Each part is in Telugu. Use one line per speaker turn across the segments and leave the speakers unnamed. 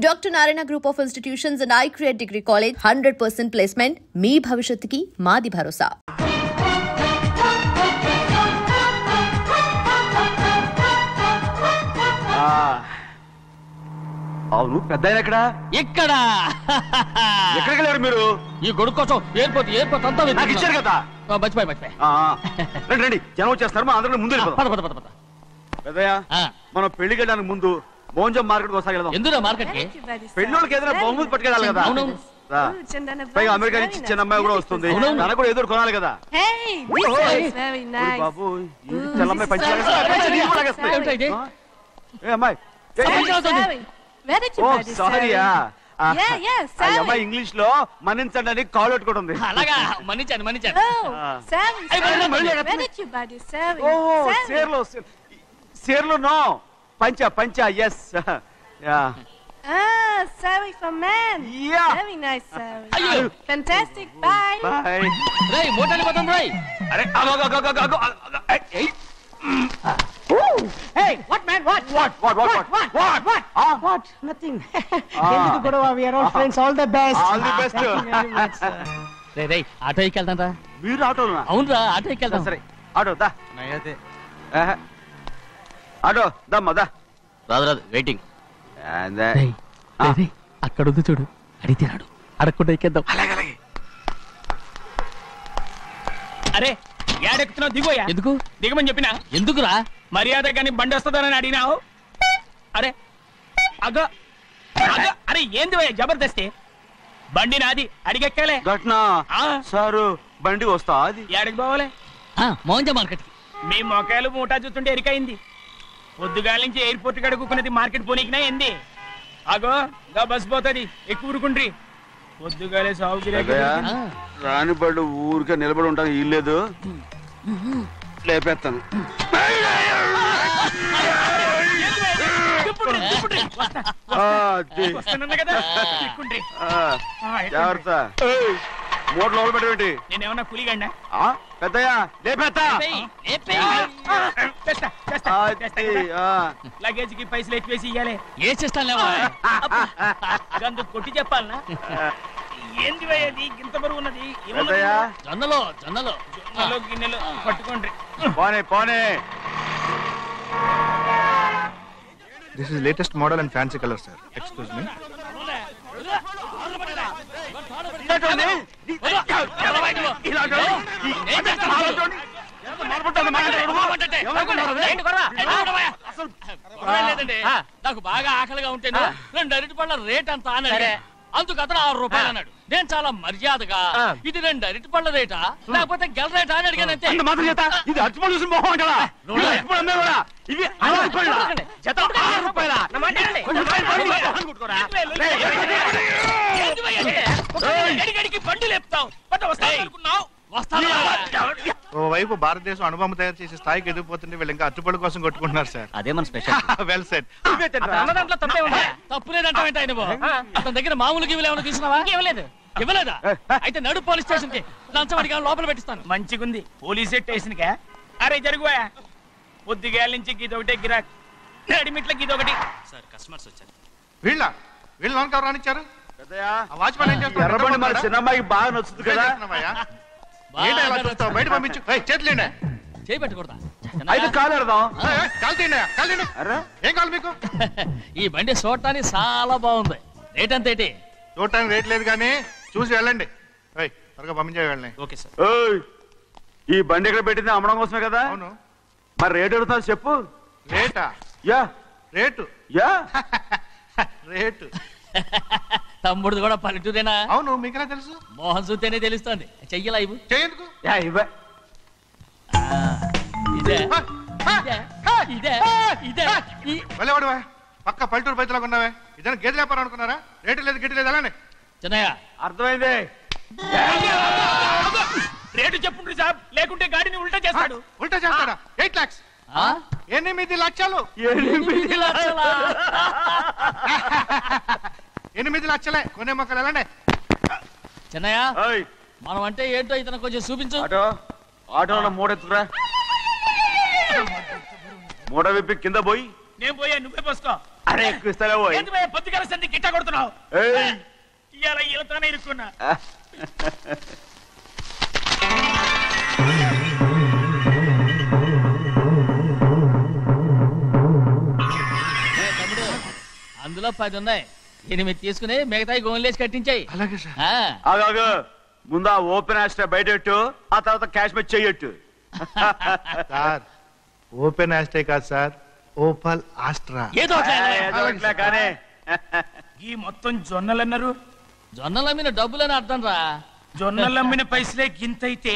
Dr. Narayana Group of Institutions and I Create Degree College 100% placement. మీ భవిష్యత్తుకి మాది భరోసా.
అవును పెద్దాయన ఎక్కడ ఎక్కడికి వెళ్ళారు మీరు?
ఈ గొడుగు కోసం ఎయిర్పోర్ట్ అంతా
నాకు ఇచ్చారు కదా.
మర్చిపోయి
రండి రండి, జనం వచ్చేస్తారు, మా అందరం ముందు పెద్దయ్య. మనం పెళ్లికి వెళ్ళడానికి ముందు మోంజం మార్కెట్ ఒకసారి వెళ్దాం.
ఎందుకు మార్కెట్ కి?
పెళ్ళోళ్ళకి ఏదైనా బహుమతి పట్టుకెళ్ళాలి కదా. పైగా అమెరికా నుంచి చిన్న అమ్మాయి కూడా వస్తుంది, తనకు కూడా ఎదురు కొనాలి కదా. బాబు చెల్లమ్మాయి పంచి అమ్మాయి అమ్మాయి ఇంగ్లీష్ లో మన్నించండి అని కాల్ పెట్టుకుంటుంది. సేర్లో నో పంచా పంచా yes.
Sari for men.
Yeah.
Very nice, Sari. Fantastic. Bye.
Bye.
Ray, motali batan Ray.
Are, go.
Hey, what man? What? Nothing. Enduku godava? We are all friends. All the best.
All the best.
Ray, auto ekkeltam ra.
Veeru auto na?
Avunu ra, auto ekkeltam.
Sare. Auto da. Nayate. Auto da mada.
రాదు వెయిటింగ్.
And
అక్కడ ఉంది చూడు, అడిగితే రాడు, అడగకుండా ఎక్కేద్దాం.
అలాగే.
అరే ఏడెక్కుతున్నావు? దిగోయా.
ఎందుకు
దిగమని చెప్పినా?
ఎందుకురా?
మర్యాద కానీ బండి వస్తుందని అడిగినావు. అరే అగో అరే ఏంది జబర్దస్తి? బండి నాది, అడిగెక్కాలే.
ఘట్నా సారు బండి వస్తా అది
ఏడకి పోవాలే?
మోంజ మార్కెట్ కి.
మీ మొక్కలు మూటా చూస్తుంటే ఎరికైంది. పొద్దుగాల నుంచి ఎయిర్పోర్ట్ కడుక్కున్నది మార్కెట్ పోనీకినా ఏంది? అగో గా బస్ పోతుంది, ఎక్కువ ఊరుకుండ్రి. పొద్దుగాలే సాగు
రాని బళ్ళు ఊరికే నిలబడి ఉంటాను, ఇల్లేదు లేపేస్తాను. జాగ్రత్త, మూడు లోపల పెట్టేటి.
నేనేమన్నా కూలిగండా?
పెద్దయ్యా లేపేస్తా.
లగేజ్ కి పైసలు ఎక్కువేసి ఇయ్యాలి.
ఏ చేస్తాను లేవా?
గందు కొట్టి చెప్పాలనా? ఏంది అది ఇంత బరువు ఉన్నది? జొన్నలో గిన్నెలు పట్టుకోండి.
పోనే.
This is latest model and fancy color, sir. Excuse me.
నాకు బాగా ఆకలిగా ఉంటేను 2 అరటిపళ్ళ రేట్ అంత అన్నాడు. అందుకు అతను 6 రూపాయలు అన్నాడు. నేను చాలా మర్యాదగా ఇది 2 అరటిపళ్ళ రేటా లేకపోతే గెల రేటా అని అడిగానంతే.
ఇది అరటిపళ్ళు చూసి మొహం అంటారా?
బండి లేపుతావు.
ఓవైపు భారతదేశం అనుభవం తయారు చేసే స్థాయికి ఎదిగిపోతుంటే వీళ్ళు ఇంకా అరటిపళ్ళ కోసం కొట్టుకుంటున్నారు సార్.
అదే మన స్పెషల్.
Well said.
తప్పులేదంటే అతని దగ్గర మామూలు గివ్వులు ఏమైనా తీసుకున్నావా? ఇవ్వలేదా? అయితే నడు పోలీస్ స్టేషన్ కి లంచం అడిగా లోపల పెట్టిస్తాను.
మంచిగుంది, పోలీస్ స్టేషన్ కా? అరే జరుగువా, పొద్దుగాల నుంచి గీదొకటే గిరాక్, నడిమిట్ల గీదొకటి.
సార్ కస్టమర్స్ వచ్చారు.
వీళ్ళు లోన్ కవర్ రానిచ్చారు.
వాచ్మెన్ ఏం చేస్తాడు? ఎర్రబండి మన చిన్నమ్మాయికి బాగా నచ్చుతుంది కదా.
బయట పంపించు. చేతులేండి.
చేయి పెట్టకూడదా?
అయితే కాలు ఎడదాం.
ఏం కావాలి మీకు?
ఈ బండి చూడటానికి చాలా బాగుంది. రేట్ అంత ఏంటి?
చూడటానికి రేట్ లేదు కానీ చూసి వెళ్ళండి. త్వరగా పంపించే వెళ్ళండి.
Okay sir.
ఈ బండి ఎక్కడ పెట్టింది? అమ్మడం కోసమే కదా.
అవును.
మరి రేట్ అడుగుతా చెప్పు.
రేటా? రేటు
తమ్ముడు కూడా పల్లెటూరేనా?
అవును. మీకెలా తెలుసు?
మోహన్ చూస్తేనే తెలుస్తుంది. చెయ్యలా ఇవ్వు.
చెయ్యేందుకు? పక్క పల్లెటూరు బయటలో ఉన్నావే. ఇదైనా గేదె వ్యాపారం అనుకున్నారా? రేటు లేదు గిట్టు లేదు అలానే.
చిన్నయ్య
అర్థమైంది.
రేటు చెప్పుండ్రి సాబ్, లేకుంటే గాడిని ఉల్టా చేస్తాడు.
ఉల్టా చేస్తాడా? 8 lakhs. 8 లక్షలు. 8 లక్షలే. కొనే మొక్కలు ఎలాండి?
చిన్నయ్య మనం అంటే ఏంటో ఇతను కొంచెం చూపించు.
ఆటోలో మూడెత్తుకురా. మూడ విప్పి కింద పోయి.
నేను పోయా, నువ్వే పోసుకో.
అరే ఎక్కువ ఇస్తాలే పోయి.
పొద్దుగల సంధి గిట్ట ఇవాళ ఈలతోనే ఇరుక్కున్నా.
అందులో 10 ఉన్నాయి. 8 తీసుకుని మిగతాయి గోన్లేసి కట్టించాయి.
అలాగే సార్.
ఆగాగు, ముందు ఆ ఓపెన్ ఆస్ట్రా బయటెట్టు, ఆ తర్వాత క్యాష్ మెచ్ చెయ్యట్టు.
సార్ ఓపెన్ ఆస్ట్రే కాదు సార్, ఓపల్ ఆస్ట్రా.
ఏదో
కానీ
ఈ మొత్తం జొన్నలన్నారు.
జొన్నలమ్మిన డబ్బులని అర్థం రా.
జొన్నలమ్మిన పైసలే గింతైతే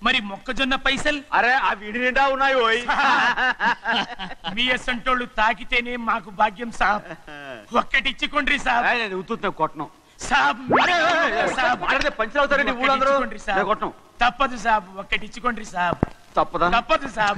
మరి మొక్కజొన్న పైసలు?
అరే ఆ విడి నిండా ఉన్నాయి. ఓయ్
మీ అసంటోళ్ళు తాకితేనే మాకు భాగ్యం సాబ్. ఒక్కటిచ్చుకోండి సాబ్.
ఉత్తున్నా కొట్టను
సాబ్.
పంచర్ అవుతారండి ఊళ్ళందరూ. కొట్టను.
తప్పదు సాబ్, ఒక్కటిచ్చుకోండి సాబ్.
తప్పదా?
తప్పదు సాబ్.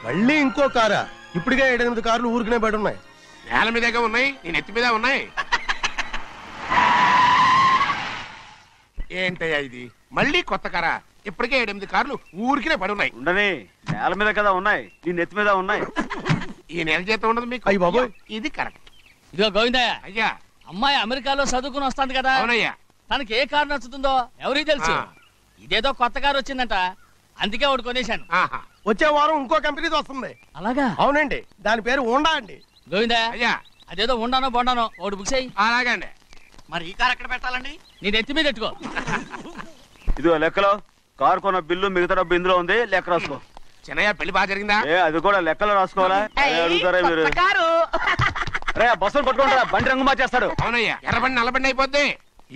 మళ్ళీ ఇంకో కారా? ఇప్పటికే 7-8 కార్లు ఊరికనే బయట ఉన్నాయి.
నేల మీదగా ఉన్నాయి, నేను ఎత్తి మీద ఉన్నాయి. ఏంటయ్యా ఇది? మళ్ళీ కొత్త కారా? ఇప్పటికే 7-8 కార్లు ఊరికినే పడి ఉన్నాయి.
ఉండని, నేల మీద కదా ఉన్నాయి, నీ నెత్తి మీద ఉన్నాయి.
ఈ నెల జీతం ఉండదు మీకు?
అయ్యి బాబోయ్,
ఇది కరెక్ట్.
ఇదిగో గోవిందయ్య,
అయ్యా
అమ్మాయి అమెరికాలో చదువుకుని వస్తాంది కదా.
అవునయ్యా.
తనకి ఏ కారు నచ్చుతుందో ఎవరికి తెలుసు. ఇదేదో కొత్త కారు వచ్చిందంట, అందుకే ఒకటి కొనేశాను.
వచ్చే వారం ఇంకో కంపెనీది వస్తుంది.
అలాగా?
అవునండి, దాని పేరు హోండా అండి.
గోవిందయ్య,
అయ్యా
అదేదో ఉండానో బొండానో ఒకటి బుక్ చేయి.
అలాగండి.
మరి ఈ కారు ఎక్కడ పెట్టాలండి?
నీ నెత్తి మీద పెట్టుకో.
ఇదిగో లెక్కలో కారు కొన్న బిల్లు, మిగతా డబ్బు ఇందులో ఉంది, లెక్క రాసుకో.
చిన్నయ్య పెళ్లి బాగా జరిగిందా?
అది కూడా లెక్కలో రాసుకోవాలా? అడుగుతారా మీరు? రే బస్సులు పట్టుకుంటారా, బండి రంగు మార్చేస్తాడు.
అవునయ్యా, ఎర్రబండి నల్లబండి అయిపోద్ది.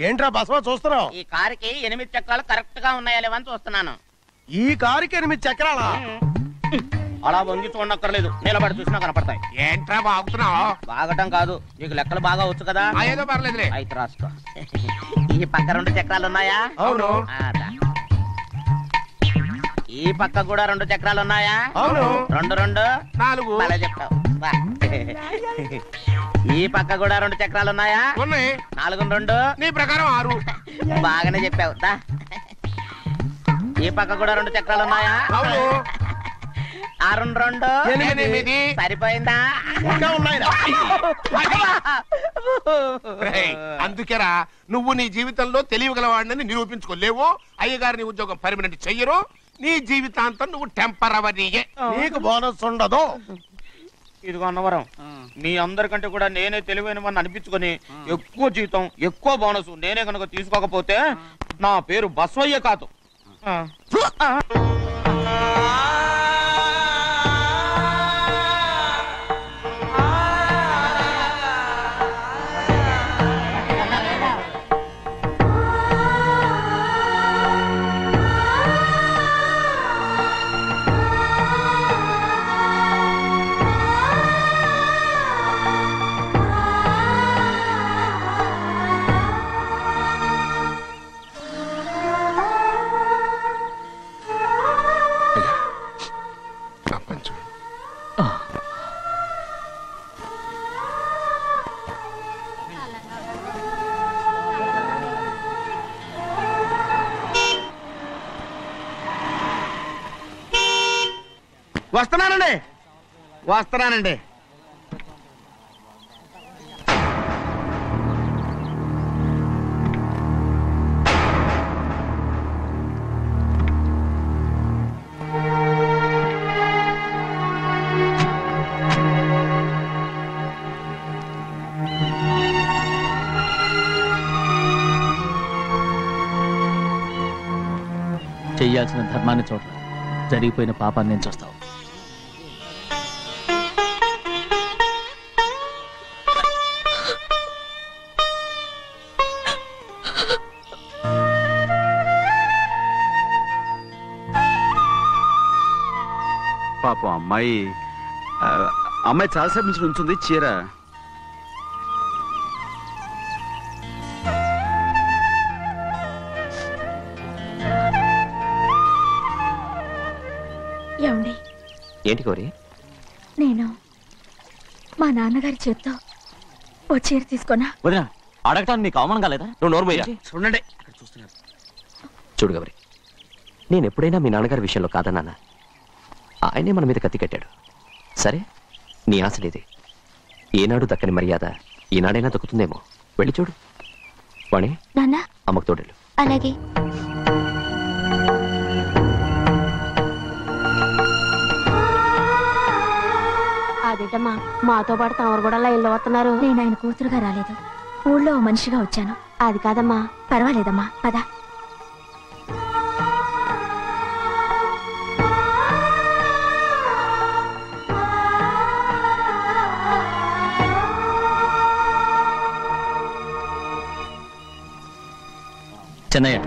ఏంట్రా బసవా చూస్తున్నావు?
ఈ కారుకి 8 చక్రాలు కరెక్ట్ గా ఉన్నాయా లేవని చూస్తున్నాను.
ఈ కారుకి 8 చక్రాలా?
అలా వంగి చూడక్కర్లేదు, నిలబడి చూసినా కనపడతాయి.
ఏంట్రా బాగుతున్నావు?
బాగటం కాదు, నీకు లెక్కలు బాగా వచ్చు కదా.
ఏదో పర్లేదులే.
అయితే రాసుకో. ఈ పక్క 2 చక్రాలు ఉన్నాయా?
అవును.
ఈ పక్క కూడా 2 చక్రాలు ఉన్నాయా?
అవును.
2 2
4.
అలా చెప్తావు. ఈ పక్క కూడా 2 చక్రాలు ఉన్నాయా?
ఉన్నాయి.
4 2
నీ ప్రకారం 6.
బాగానే చెప్పావు. ఈ పక్క కూడా 2 చక్రాలు ఉన్నాయా?
అవును.
6 2
8.
సరిపోయిందా?
ఇంకా ఉన్నాయిరా.
అందుకేరా నువ్వు నీ జీవితంలో తెలియగలవాడిని నిరూపించుకోలేవు. అయ్యగారిని ఉద్యోగం పర్మనెంట్ చెయ్యరు. నీ జీవితాంతం నువ్వు టెంపరవరీయే.
నీకు బోనస్ ఉండదు.
ఇదిగో అన్నవరం, మీ అందరికంటే కూడా నేనే తెలివైన వాడిని అనిపించుకొని ఎక్కువ జీతం, ఎక్కువ బోనస్ నేనే కనుక తీసుకోకపోతే నా పేరు బస్వయ్య కాదు. వస్తున్నానండి.
చెయ్యాల్సిన ధర్మాన్ని చూడరా, జరిగిపోయిన పాపాన్ని నేను చూస్తావు.
పాపం అమ్మాయి చాలాసేపు నుంచి ఉంచుంది చీర.
ఏమండి, ఏంటి గౌరీ?
నేను మా నాన్నగారి చేత్తో ఓ చీర తీసుకున్నా.
వదినా, అడగటానికి నీకు అవమానం కాలేదా? నువ్వు నోరుమయ్యా.
చూడండి అక్కడ చూస్తున్నారు.
చూడు గౌరీ, నేను ఎప్పుడైనా మీ నాన్నగారి విషయంలో కాదన్నానా? ఆయనే మన మీద కత్తి కట్టాడు. సరే, నీ ఆశలేదే. ఏనాడు దక్కని మర్యాద ఈనాడైనా దక్కుతుందేమో. వెళ్ళి చూడు. వాణి,
నాన్న
అమ్మకు తోడేళ్ళు.
అలాగే.
అదేంటమ్మా, మాతో పాటు తమరు కూడా లైన్లో వస్తున్నారు.
నేను ఆయన కూతురుగా రాలేదు, ఊళ్ళో మనిషిగా వచ్చాను.
అది కాదమ్మా.
పర్వాలేదమ్మా, పద.
చెన్నయ్య,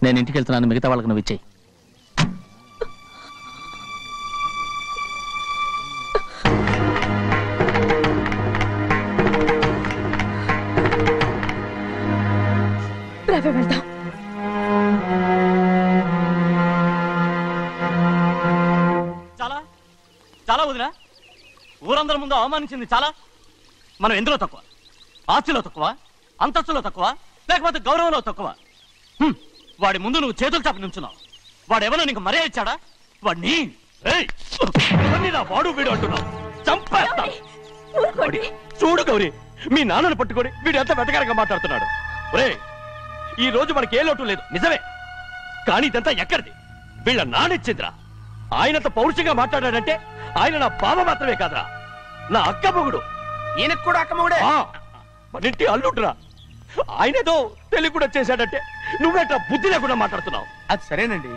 నేను ఇంటికి వెళ్తున్నాను. మిగతా వాళ్ళకి నువ్వు ఇచ్చేయి.
వెళ్దాం.
చాలా చాలా వదినా, ఊరందరి ముందు అవమానించింది చాలా. మనం ఎందులో తక్కువ? ఆస్తిలో తక్కువ, అంతస్తులో తక్కువ, లేకపోతే గౌరవంలో తక్కువ? వాడి ముందు నువ్వు చేతులు చాపి నుంచున్నావు. వాడెవరో నీకు మర్యాద ఇచ్చాడా? వాడిని వాడు వీడు అంటున్నావు. చంపేస్తా. చూడు గౌరీ, మీ నాన్నను పట్టుకొని వీడు ఎంత వెతకారంగా మాట్లాడుతున్నాడు. ఒరే, ఈ రోజు మనకి ఏ లోటు లేదు నిజమే, కానీ ఇదంతా ఎక్కడిది? వీళ్ళ నానిచ్చిందిరా. ఆయనంత పౌరుషంగా మాట్లాడాడంటే ఆయన నా బావ మాత్రమే కాదురా, నా అక్క మొగుడు.
ఈయనకు కూడా అక్క మొగుడే.
మనింటి అల్లుడురా. ఆయనేదో తెలివి కూడా చేశాడంటే నువ్వేట్లా బుద్ధి లేకుండా మాట్లాడుతున్నావు.
అది సరేనండి,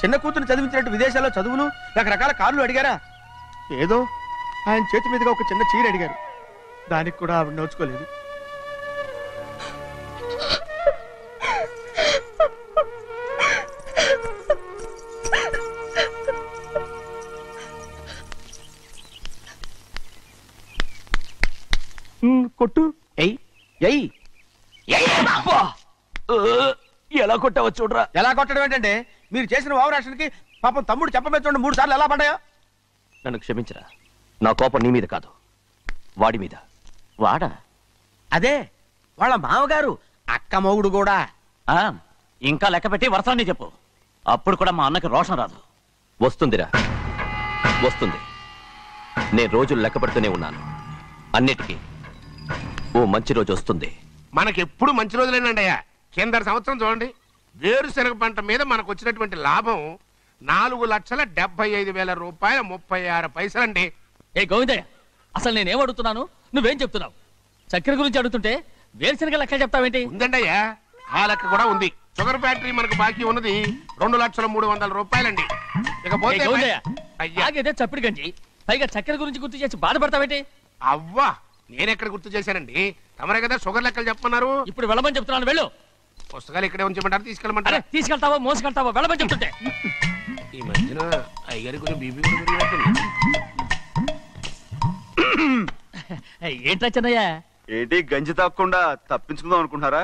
చిన్న కూతురు చదివించినట్టు విదేశాల్లో చదువులు, రకరకాల కార్లు అడిగారా? ఏదో ఆయన చేతి మీదుగా ఒక చిన్న చీర అడిగారు, దానికి కూడా ఆవిడ నోచుకోలేదు. కొట్టు.
ఎలా కొట్టావో చూడరా.
ఎలా కొట్టడం ఏంటంటే, మీరు చేసిన వావరాక్షణకి పాపం తమ్ముడు చెప్పబెట్టండి 3 సార్లు ఎలా పడ్డాయో.
నన్ను క్షమించరా, నా కోపం నీ మీద కాదు, వాడి మీద.
వాడా? అదే వాళ్ళ మామగారు అక్క మొగుడు కూడా.
ఇంకా లెక్క పెట్టి వరసాన్ని చెప్పు, అప్పుడు కూడా మా అన్నకి రోషం రాదు. వస్తుందిరా, వస్తుంది. నేను రోజులు లెక్క పెడుతూనే ఉన్నాను. అన్నిటికీ ఓ మంచి రోజు వస్తుంది.
మనకెప్పుడు మంచి రోజులేనండి అయ్యా. కింద సంవత్సరం చూడండి, వేరుశనగ పంట మీద మనకు వచ్చినటువంటి లాభం 4,75,000 రూపాయల 36 పైసలండి.
ఏ గోవిందయ్య, అసలు నేనేం అడుగుతున్నాను, నువ్వేం చెప్తున్నావు? చక్కెర గురించి అడుగుతుంటే వేరుశనగ లెక్క చెప్తావేంటి?
ఉందండి అయ్యా, ఆ లెక్క కూడా ఉంది. షుగర్ ఫ్యాక్టరీ మనకు బాకీ ఉన్నది 2,03,00,000 రూపాయలండి.
ఇకపోతే చప్పిడి గంజి, పైగా చక్కెర గురించి గుర్తు చేసి బాధపడతావేంటి?
అవ్వా, నేనెక్కడ గుర్తు చేశానండి, తమరే కదా షుగర్ లెక్కలు చెప్పమన్నారు.
ఇప్పుడు వెళ్ళమని చెప్తున్నాను, వెళ్ళు.
పుస్తకాలు ఇక్కడే ఉంచమంటారు, తీసుకెళ్ళమంటారా?
తీసుకెళ్తావో మోసుకెళ్తావో వెళ్ళమని చెప్తుంటే.
ఈ మధ్యన అయ్యగారి కొంచెం బీపీ కూడా పెరిగినట్టుంది.
ఏంట్రా చెన్నయ్య?
ఏంటి గంజి తాగకుండా తప్పించుకుందాం అనుకుంటున్నారా?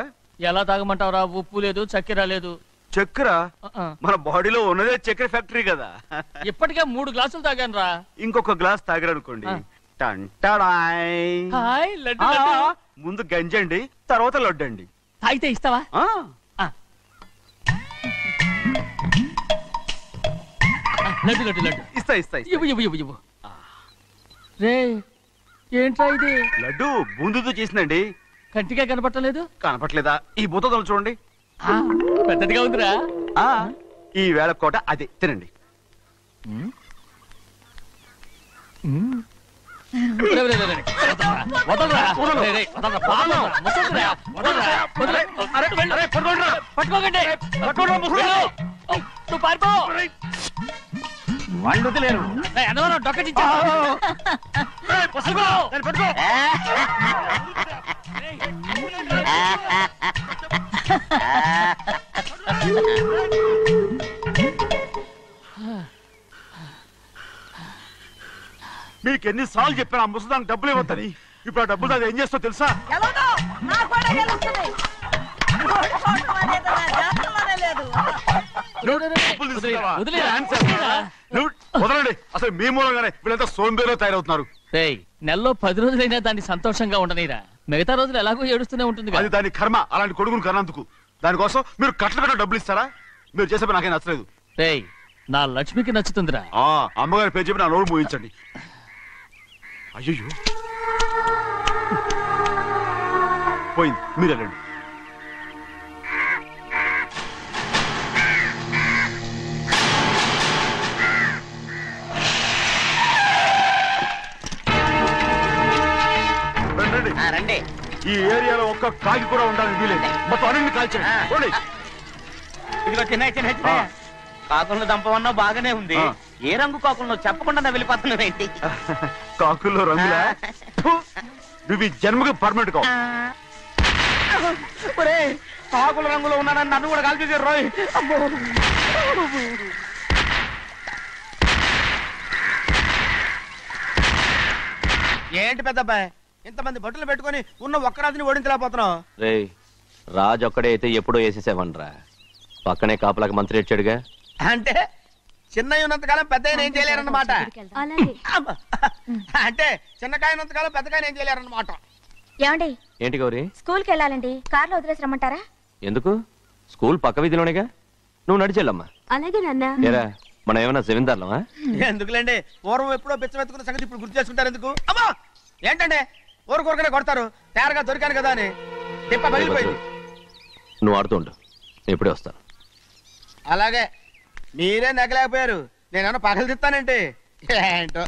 ఎలా తాగమంటావురా? ఉప్పు లేదు, చక్కెర లేదు.
చక్కెర మన బాడీలో ఉన్నదే చక్కెర ఫ్యాక్టరీ కదా.
ఇప్పటికే 3 గ్లాసులు తాగాను రా.
ఇంకొక గ్లాస్ తాగారనుకోండి, ముందు గంజండి, తర్వాత లడ్డండి.
తాగితే ఇస్తావా? లడ్డు లడ్డు లడ్డు
ఇస్తా ఇస్తా.
ఇవ్వు. రే, ఏంట్రా ఇది?
లడ్డు బూందుతో చేసిందండి.
కంటిగా కనపట్టలేదు.
కనపట్లేదా? ఈ బూతలు చూడండి,
పెద్దదిగా ఉందిరా.
ఈ వేళ కోట అదే, తినండి.
వాళ్ళు వదిలేరు. డొక్కటించా.
మీకు ఎన్నిసార్లు చెప్పాను ఆ ముసదానికి డబ్బులు ఇవ్వద్దని. ఇప్పుడు ఆ డబ్బులు అది ఏం చేస్తో తెలుసా? వదలండి. అసలు మీ మూలంగానే వీళ్ళంతా సోంబేలో తయారవుతున్నారు.
నెలలో 10 రోజులైనా దాన్ని సంతోషంగా ఉండనీరా. మిగతా రోజులు ఎలాగో ఏడుస్తూనే ఉంటుంది.
అది దాని కర్మ. అలాంటి కొడుకును కన్నందుకు దానికోసం మీరు కట్ల డబ్బులు ఇస్తారా? మీరు చేసే నాకేం నచ్చలేదు.
నా లక్ష్మికి నచ్చుతుందిరా.
అమ్మగారి పేరు చెప్పి నా నోరు మూయించండి. అయ్యో పోయింది. మీరు వెళ్ళండి.
రండి.
ఈ ఏరియాలో ఒక్క కాకి కూడా ఉండాలని వీలేదు. మొత్తం అన్ని కాల్చండి.
ఇదిగో చిన్న కాకులను దంపమన్నా బాగానే ఉంది. ఏ రంగు కాకులను చెప్పకుండా నా వెళ్ళిపోతున్నావు ఏంటి?
కాకుల్లో రంగులా? నువ్వు ఈ జన్మకి పర్మనెంట్ కావు.
కాకుల రంగులో ఉన్నానని నన్ను కూడా కాల్చేసారు రోయ్. ఏంటి పెద్దబ్బాయ్ ఇంతమంది బట్టలు పెట్టుకుని ఉన్న ఒక్కరాజుని ఓడించలేకపోతున్నావు?
రాజు ఒక్కడే అయితే ఎప్పుడో వేసేసేవనరా. పక్కనే కాపలాకి మంత్రి వచ్చాడుగా.
అంటే చిన్నయ్య ఉన్నంతకాలం పెద్దయ్య ఏం చేయలేరన్నమాట. అంటే చిన్నకాయ ఉన్నంతకాలం పెద్దకాయ ఏం చేయలేరన్నమాట.
ఏమండి?
ఏంటి గౌరీ?
స్కూల్కి వెళ్ళాలండి. కార్లో వదిలేసి రమ్మంటారా?
ఎందుకు? స్కూల్ పక్క వీధిలోనేగా. నువ్వు నడిచెళ్ళమ్మా.
అలాగే నాన్న.
మనం ఏమన్నా జమీందార్లమా?
ఎందుకులేండి, పూర్వం ఎప్పుడో పిచ్చమెత్తుకున్న సంగతి ఇప్పుడు గుర్తు చేసుకుంటారు ఎందుకు? అమ్మా ఏంటంటే ఊరుకోరుకనే కొడతారు. తయారుగా దొరికాను కదా అని తిప్ప పగిలిపోయింది.
నువ్వు ఆడుతూ ఉండు, ఇప్పుడే వస్తాను.
అలాగే మీరే నగలేకపోయారు. నేనేమన్నా పగలు తిస్తానంటే ఏంటో.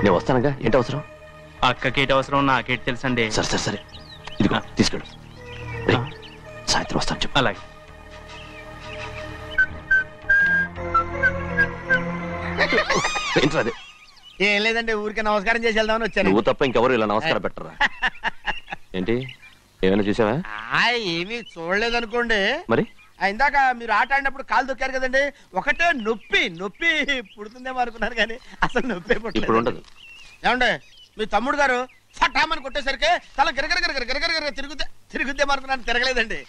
నేను వస్తానుగా. ఏంటి అవసరం?
అక్కకేటి అవసరం నాకేటి తెలుసండి.
సరే సరే సరే, ఇదిగో తీసుకెళ్ళు. సాయంత్రం వస్తాను చెప్పు.
అలాగే.
ఏంట్రాదే?
ఏం లేదండి, ఊరికే నమస్కారం చేసి వెళ్దామని వచ్చాను.
నువ్వు తప్ప ఇంకెవరు ఇలా నమస్కారం పెట్టరా? ఏంటి ఏమైనా చూసావా?
ఏమీ చూడలేదనుకోండి.
మరి
ఇందాక మీరు ఆట ఆడినప్పుడు కాలు దొక్కారు కదండి, ఒకటే నొప్పి నొప్పి పుడుతుందేమో అనుకున్నాను కానీ అసలు నొప్పి
ఇప్పుడు ఉండదు.
ఏమండి మీ తమ్ముడు గారు ఫటామని కొట్టేసరికి తల గిరగిర తిరుగుద్దేమో అనుకున్నాను, తిరగలేదండి.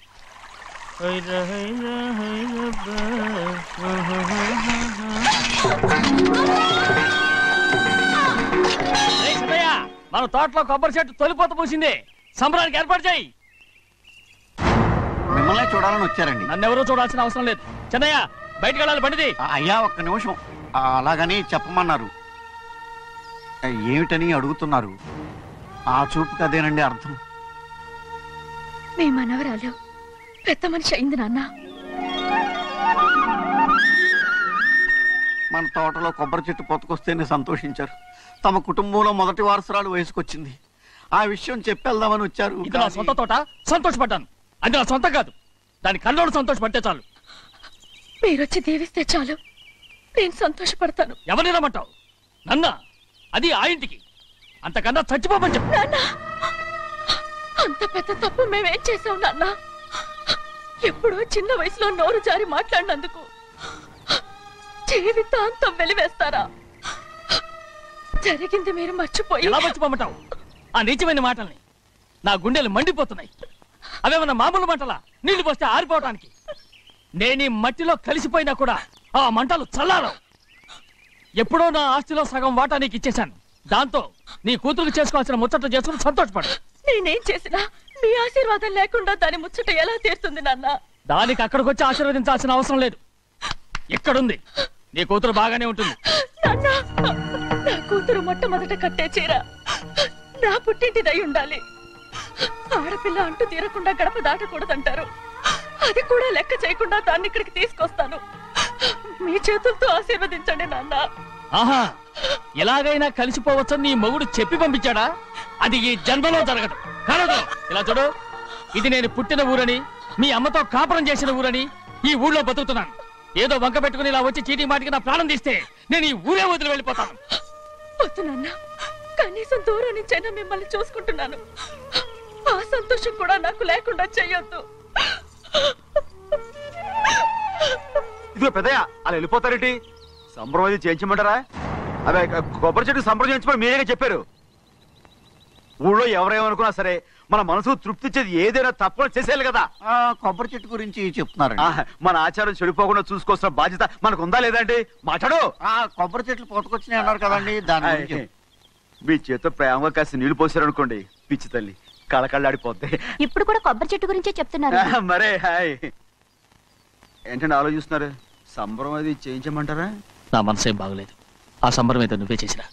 మన తోటలో కొబ్బరి చెట్టు తొలిపోత పూసింది. సంబరానికి ఏర్పాటు చేయి.
మిమ్మల్ని చూడాలని వచ్చారండి.
నన్నెవరూ చూడాల్సిన అవసరం లేదు. చెన్నయ్య బయటకు వెళ్ళాలి, బండిది.
అయ్యా ఒక్క నిమిషం. అలాగని చెప్పమన్నారు. ఏమిటని అడుగుతున్నారు? ఆ చూపుకి అదేనండి అర్థం.
మీ మనవరాలు పెద్ద మనిషి అయింది నాన్న.
మన తోటలో కొబ్బరి చెట్టు పొత్తుకొస్తేనే సంతోషించారు. తమ కుటుంబంలో మొదటి వారసురాలు వయసుకొచ్చింది. ఆ విషయం చెప్పేద్దామని వచ్చారు.
ఇది నా సొంత తోట, సంతోషపడ్డాను. అది నా సొంతం కాదు. దాని కళ్ళోడు సంతోషపడితే చాలు.
మీరొచ్చి దీవిస్తే చాలు, నేను సంతోషపడతాను.
ఎవరిని రమ్మంటావు? నన్న? అది ఆ ఇంటికి. అంతకన్నా చచ్చిపోమని చెప్పు.
అంత పెద్ద తప్పు మేమేం చేసాం నాన్న? ఎప్పుడో చిన్న వయసులో నోరు జారి మాట్లాడినందుకు జీవితాంతం వెలివేస్తారా? జరిగింది మీరు మర్చిపోయి.
ఎలా మర్చిపోమంటావు ఆ నీచమైన మాటల్ని? నా గుండెలు మండిపోతున్నాయి. అవేమన్నా మామూలు మంటలా? నీళ్లు పోస్తే ఆరిపోవటానికి. నేను ఈ మట్టిలో కలిసిపోయినా కూడా ఆ మంటలు చల్లారవు. ఎప్పుడో నా ఆస్తిలో సగం వాటా నీకు ఇచ్చేశాను. దాంతో నీ కూతురు చేసుకోవాల్సిన ముచ్చట్లు చేసుకుని సంతోషపడు.
నేనేం చేసినా మీ ఆశీర్వాదం లేకుండా దాని ముచ్చట ఎలా తీరుతుంది నాన్న?
దానికి అక్కడికి వచ్చి ఆశీర్వదించాల్సిన అవసరం లేదు. ఎక్కడుంది? నీ కూతురు బాగానే ఉంటుంది.
నా కూతురు మొట్టమొదట కట్టే చీర నా పుట్టింటిదై ఉండాలి. ఆడపిల్ల అంటూ తీరకుండా గడప దాటకూడదంటారు. అది కూడా లెక్క చేయకుండా దాన్ని ఇక్కడికి తీసుకొస్తాను. మీ చేతులతో ఆశీర్వదించండి నాన్న.
ఆహా, ఎలాగైనా కలిసిపోవచ్చని నీ మొగుడు చెప్పి పంపించాడా? అది ఈ జన్మలో జరగదు. కాదు, ఇలా చూడు. ఇది నేను పుట్టిన ఊరని, మీ అమ్మతో కాపురం చేసిన ఊరని ఈ ఊళ్ళో బతుకుతున్నాను. ఏదో వంక పెట్టుకుని ఇలా వచ్చి చీటీ మాటికి నా ప్రాణం తీస్తే నేను ఈ ఊరే వదిలి వెళ్ళిపోతాను.
వద్దు నాన్న, కనీసం దూరం నుంచైనా మిమ్మల్ని చూసుకుంటున్నాను. ఆ సంతోషం కూడా నాకు లేకుండా చెయ్యొద్దు.
ఇదిగో పెద్దయ్య, అలా వెళ్ళిపోతారేంటి? సంప్రదాయం చేయించమంటారా? అదే కొబ్బరి చెట్టు సంప్రదించమని మీరేగా చెప్పారు. ఊళ్ళో ఎవరేమనుకున్నా సరే మన మనసు తృప్తి ఇచ్చేది ఏదైనా తప్పకుండా చేసేయాలి కదా.
కొబ్బరి చెట్టు గురించి చెప్తున్నారు.
మన ఆచారం చెడిపోకుండా చూసుకోవాల్సిన బాధ్యత మనకు ఉందా లేదండి? మాట్లాడు.
కొబ్బరి చెట్లు పోతకొచ్చినాయి అన్నారు కదండి, దాని గురించి.
మీ చేత ప్రేమగా కాసి నీళ్లు పోసారనుకోండి, పిచ్చి తల్లి కళకళ్ళాడిపోద్ది.
ఇప్పుడు కూడా కొబ్బరి చెట్టు గురించే చెప్తున్నారు.
మరే హాయ్ ఏంటంటే ఆలోచిస్తున్నారు? సంబరం అది చేయించమంటారా?
నా మనసేం బాగలేదు. ఆ సంబరం ఏదో నువ్వే చేసిరా.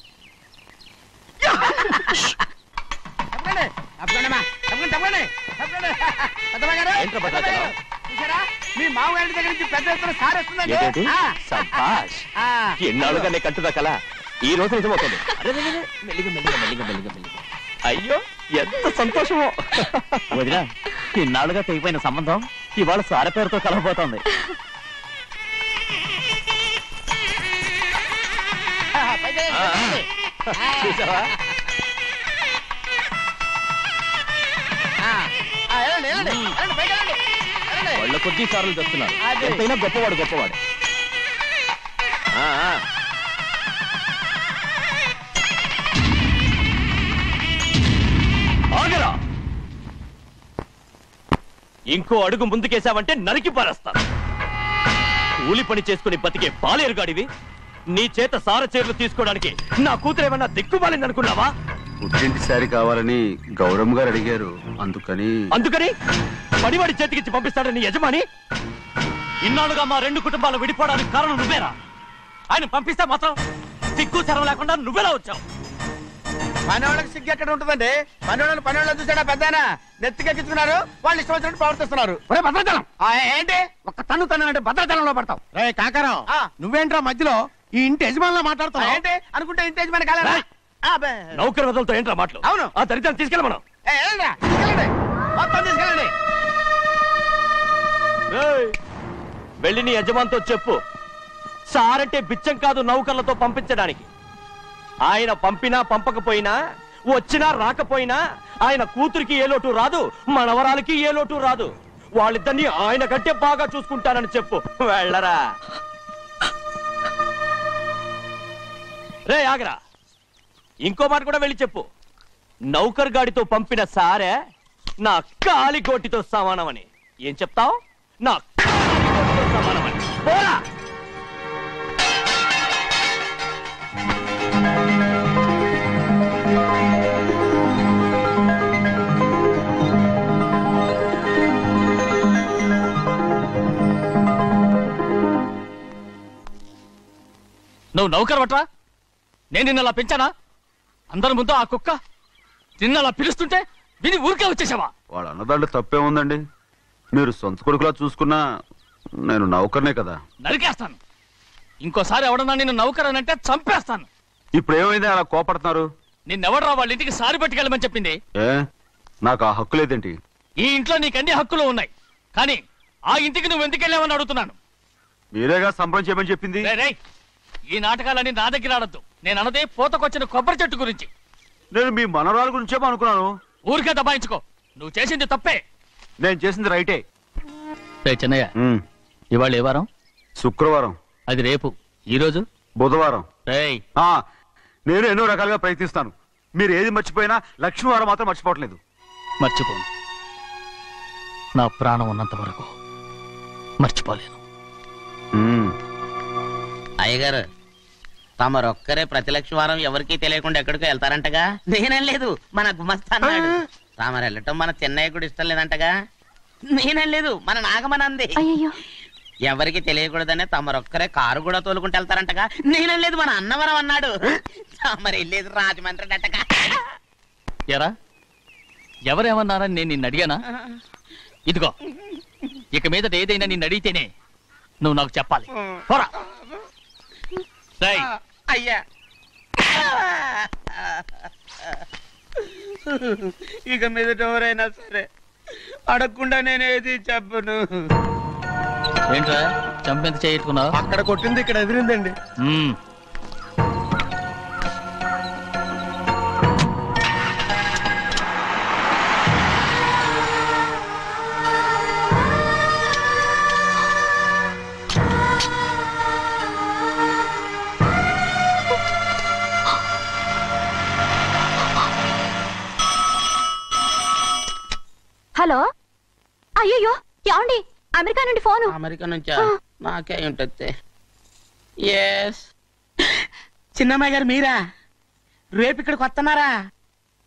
మీ మామగారి దగ్గర నుంచి పెద్ద ఎత్తున సార్ వస్తుందండి.
ఎన్నాళ్ళుగా నే కట్టుదా కల ఈ రోజు నిజమవుతుంది. మెల్లిగా మెల్లిగా మెల్లిగా మెల్లిగా మెల్లిగా. అయ్యో ఎంత సంతోషమో వదినా. ఇన్నాళ్ళుగా తెగిపోయిన సంబంధం ఇవాళ సార పేరుతో కలవబోతోంది. చూసావా? వాళ్ళ కొద్ది సార్లు తెస్తున్నారు. ఎంతైనా గొప్పవాడు గొప్పవాడు. ఆగరా, ఇంకో అడుగు ముందుకేసావంటే నరికి పారేస్తాను. కూలి పని చేసుకుని బతికే పాలేరుగాడివి. నీ చేత సార చీరలు తీసుకోవడానికి నా కూతురేమన్నా దిక్కుమాలిందనుకున్నావా?
పుట్టింటి సారి కావాలని గౌరమ్మ గారు అడిగారు, అందుకని
పడివాడి చేతికిచ్చి పంపిస్తాడని యజమాని. ఇన్నాళ్ళుగా మా రెండు కుటుంబాలు విడిపోవడానికి కారణం నువ్వేరా? ఆయన పంపిస్తే మాత్రం సిగ్గు శరం లేకుండా నువ్వెలా వచ్చావు?
పనివాళ్ళకి సిగ్గు ఎక్కడ ఉంటుందండి? పనివాళ్ళని చూసాడా పెద్దనా? నెత్తికెక్కించుకున్నారు, వాళ్ళు ఇష్టం వచ్చినట్టు ప్రవర్తిస్తున్నారు. భద్రాచలం ఏంటి ఒక్క తన్ను అంటే భద్రాచలంలో పడతావు.
రే కాకరావు, నువ్వేంట్రా మధ్యలో ఈ ఇంటి యజమానిలా మాట్లాడుతున్నావు?
ఏంటి అనుకుంటే ఇంటి యజమాని కాలేరా?
నౌకర్ వదలతో ఏంట్రా మాటలు?
అవును,
ఆ దరిద్రాన్ని తీసుకెళ్ళ మనం.
మొత్తం తీసుకెళ్ళండి.
వెళ్ళి నీ యజమానితో చెప్పు, సారంటే బిచ్చం కాదు నౌకర్లతో పంపించడానికి. ఆయన పంపినా పంపకపోయినా, వచ్చినా రాకపోయినా ఆయన కూతురికి ఏ లోటు రాదు, మనవరాలకి ఏ లోటు రాదు. వాళ్ళిద్దరినీ ఆయన కంటే బాగా చూసుకుంటానని చెప్పు. వెళ్ళరా. రే ఆగరా, ఇంకో మాట కూడా వెళ్ళి చెప్పు. నౌకర్ గాడితో పంపిన సారే నా కాలిగోటితో సమానమని. ఏం చెప్తావు? నా కాలిగోటితో సమానమని. పోరా. నువ్వు నౌకర్ వట్రా? నేను నిన్నలా పెంచానా? అందరి ముందు ఆ కుక్క నిన్నలా పిలుస్తుంటే విని ఊరికే వచ్చేసావా?
వాళ్ళ అన్నదాంట్లో తప్పే ఉందండి. మీరు సొంత కొడుకులా చూసుకున్నా నేను నౌకర్నే కదా.
నరికేస్తాను. ఇంకోసారి ఎవడన్నా నిన్ను నౌకర్ అని అంటే చంపేస్తాను.
ఇప్పుడు ఏమైంది అలా కోపడుతున్నారు?
నిన్నెవడరా వాళ్ళ ఇంటికి సారి పట్టుకెళ్ళమని చెప్పింది?
నాకు ఆ హక్కు లేదేంటి?
ఈ ఇంట్లో నీకు అన్ని హక్కులు ఉన్నాయి, కానీ ఆ ఇంటికి నువ్వు ఎందుకు వెళ్ళావని అడుగుతున్నాను.
మీరేగా సంబరం చేయమని చెప్పింది.
ఈ నాటకాలన్నీ నా దగ్గర ఆడద్దు. నేను అన్నదే పూతకొచ్చిన కొబ్బరి చెట్టు గురించి.
నేను మీ మనవరాల గురించే అనుకున్నాను.
ఊరికే దబాయించుకో. నువ్వు చేసింది తప్పే.
నేను చేసింది రైటే.
చెన్నయ్య, ఇవాళ ఏ వారం?
శుక్రవారం.
అది రేపు. ఈ రోజు
బుధవారం.
నేను
ఎన్నో రకాలుగా ప్రయత్నిస్తాను. మీరు ఏది మర్చిపోయినా లక్ష్మీవారం మాత్రం మర్చిపోవట్లేదు.
మర్చిపోను. నా ప్రాణం ఉన్నంత వరకు మర్చిపోలేను.
అయ్యగారు, తమరొక్కరే ప్రతి లక్షవారం ఎవరికీ తెలియకుండా ఎక్కడికో వెళ్తారంటగా? నేనేం లేదు, మన గుమస్తా అన్నాడు. తామరు వెళ్ళటం మన చెన్నయ్య కూడా ఇష్టం లేదంటగా? నేనేం లేదు, మన నాగమనంది. ఎవరికి తెలియకూడదనే తమరొక్కరే కారు కూడా తోలుకుంటూ వెళ్తారంటగా? నేనేం లేదు, మన అన్నవరం అన్నాడు. తమరు వెళ్ళేది రాజమండ్రి అంటగా.
ఎరా, ఎవరేమన్నారని నేను నిన్ను అడిగానా? ఇదిగో, ఇక మీదట ఏదైనా నిన్ను అడిగితేనే నువ్వు నాకు చెప్పాలి. పోరా.
అయ్యా, ఇక మీదట ఎవరైనా సరే అడగకుండా నేనేది చెప్పను.
ఏంట్రా చంపెంత చేయించుకున్నావు?
అక్కడ కొట్టింది ఇక్కడ ఎదిరిందండి.
హలో అయ్యో ఏమండి అమెరికా నుండి ఫోను.
అమెరికా నుంచా? నాకే ఉంటుంది. ఎస్ చిన్నమ్మాయి గారు మీరా? రేపు ఇక్కడికి వస్తున్నారా?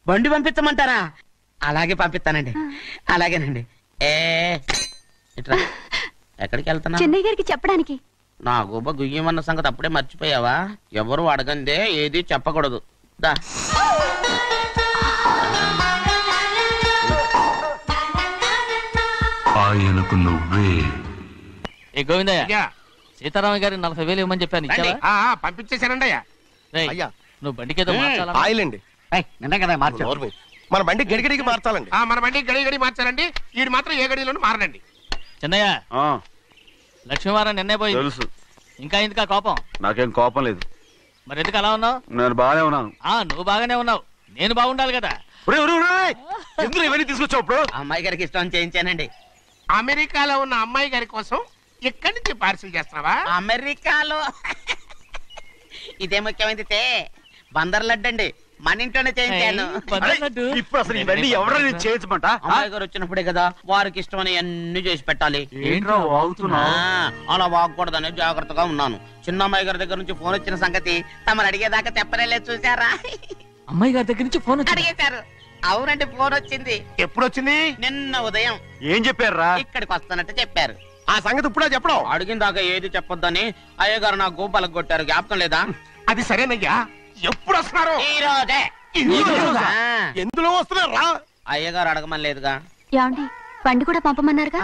బండి పంపించమంటారా? అలాగే పంపిస్తానండి. అలాగేనండి. ఇట్రా. ఎక్కడికి వెళ్తున్నా?
చెన్నై గారికి చెప్పడానికి.
నా గుబ్బ గుయ్యమన్న సంగతి అప్పుడే మర్చిపోయావా? ఎవరు అడగందే ఏది చెప్పకూడదు. దా
ఆయనకు నువ్వే.
ఏ గోవిందయ్య, సీతారామయ్య గారి 40,000 ఇవ్వమని చెప్పాను. ఇచ్చావా?
పంపించేశానండి అయ్యా.
నువ్వు బండికి ఏదో మార్చాలా?
ఆయిల్ అండి.
నిన్న కదా మార్చారు.
మన బండి గడిగడికి మార్చాలండి.
మన బండి గడి మార్చాలండి. వీడు మాత్రం ఏ గడిలోనూ మారనండి.
చిన్నయ్య, లక్ష్మీవారం నిన్నే పోయింది.
తెలుసు.
ఇంకా ఎందుకా కోపం?
నాకేం కోపం లేదు.
మరి ఎందుకు అలా ఉన్నావు?
నేను బాగానే ఉన్నాను.
నువ్వు బాగానే ఉన్నావు, నేను బాగుండాలి కదా.
ఎందుకు ఇవన్నీ తీసుకొచ్చావు? ఇప్పుడు
అమ్మాయి గారికి ఇష్టం చేయించానండి.
అమెరికాలో ఉన్న అమ్మాయి గారి కోసం ఎక్కడి నుంచి పార్సిల్ చేస్తున్నావా?
అమెరికాలో ఇదే ముఖ్యమైనది. బందర్ లడ్డు అండి, మన ఇంట్లోనే చేయించాను.
ఇప్పుడు అసలు ఇవన్నీ ఎవరైనా చేయించమంట?
అమ్మాయి గారు వచ్చినప్పుడే కదా వారికి ఇష్టమని అన్ని చేసి పెట్టాలి. అలా వాగకూడదని జాగ్రత్తగా ఉన్నాను. చిన్న అమ్మాయి గారి దగ్గర నుంచి ఫోన్ వచ్చిన సంగతి తమరు అడిగేదాకా చెప్పలేదు. చూసారా?
అమ్మాయి గారి దగ్గర నుంచి ఫోన్
అడిగేశారు. అవునండి, ఫోన్ వచ్చింది.
ఎప్పుడు వచ్చింది?
నిన్న ఉదయం.
ఏం చెప్పారా?
ఇక్కడికి వస్తానంటే చెప్పారు.
ఆ సంగతి ఇప్పుడే చెప్పడం.
అడిగిన దాకా ఏది చెప్పొద్దని అయ్యగారు నా గోపాలకు కొట్టారు. జ్ఞాపకం లేదా?
అది సరేనయ్యా. ఎప్పుడు వస్తున్నారు?
ఈ రోజే.
ఎందులో వస్తున్నారా?
అయ్యగారు అడగమని లేదుగా.
ఏమండి బండి కూడా పంపమన్నారుగా?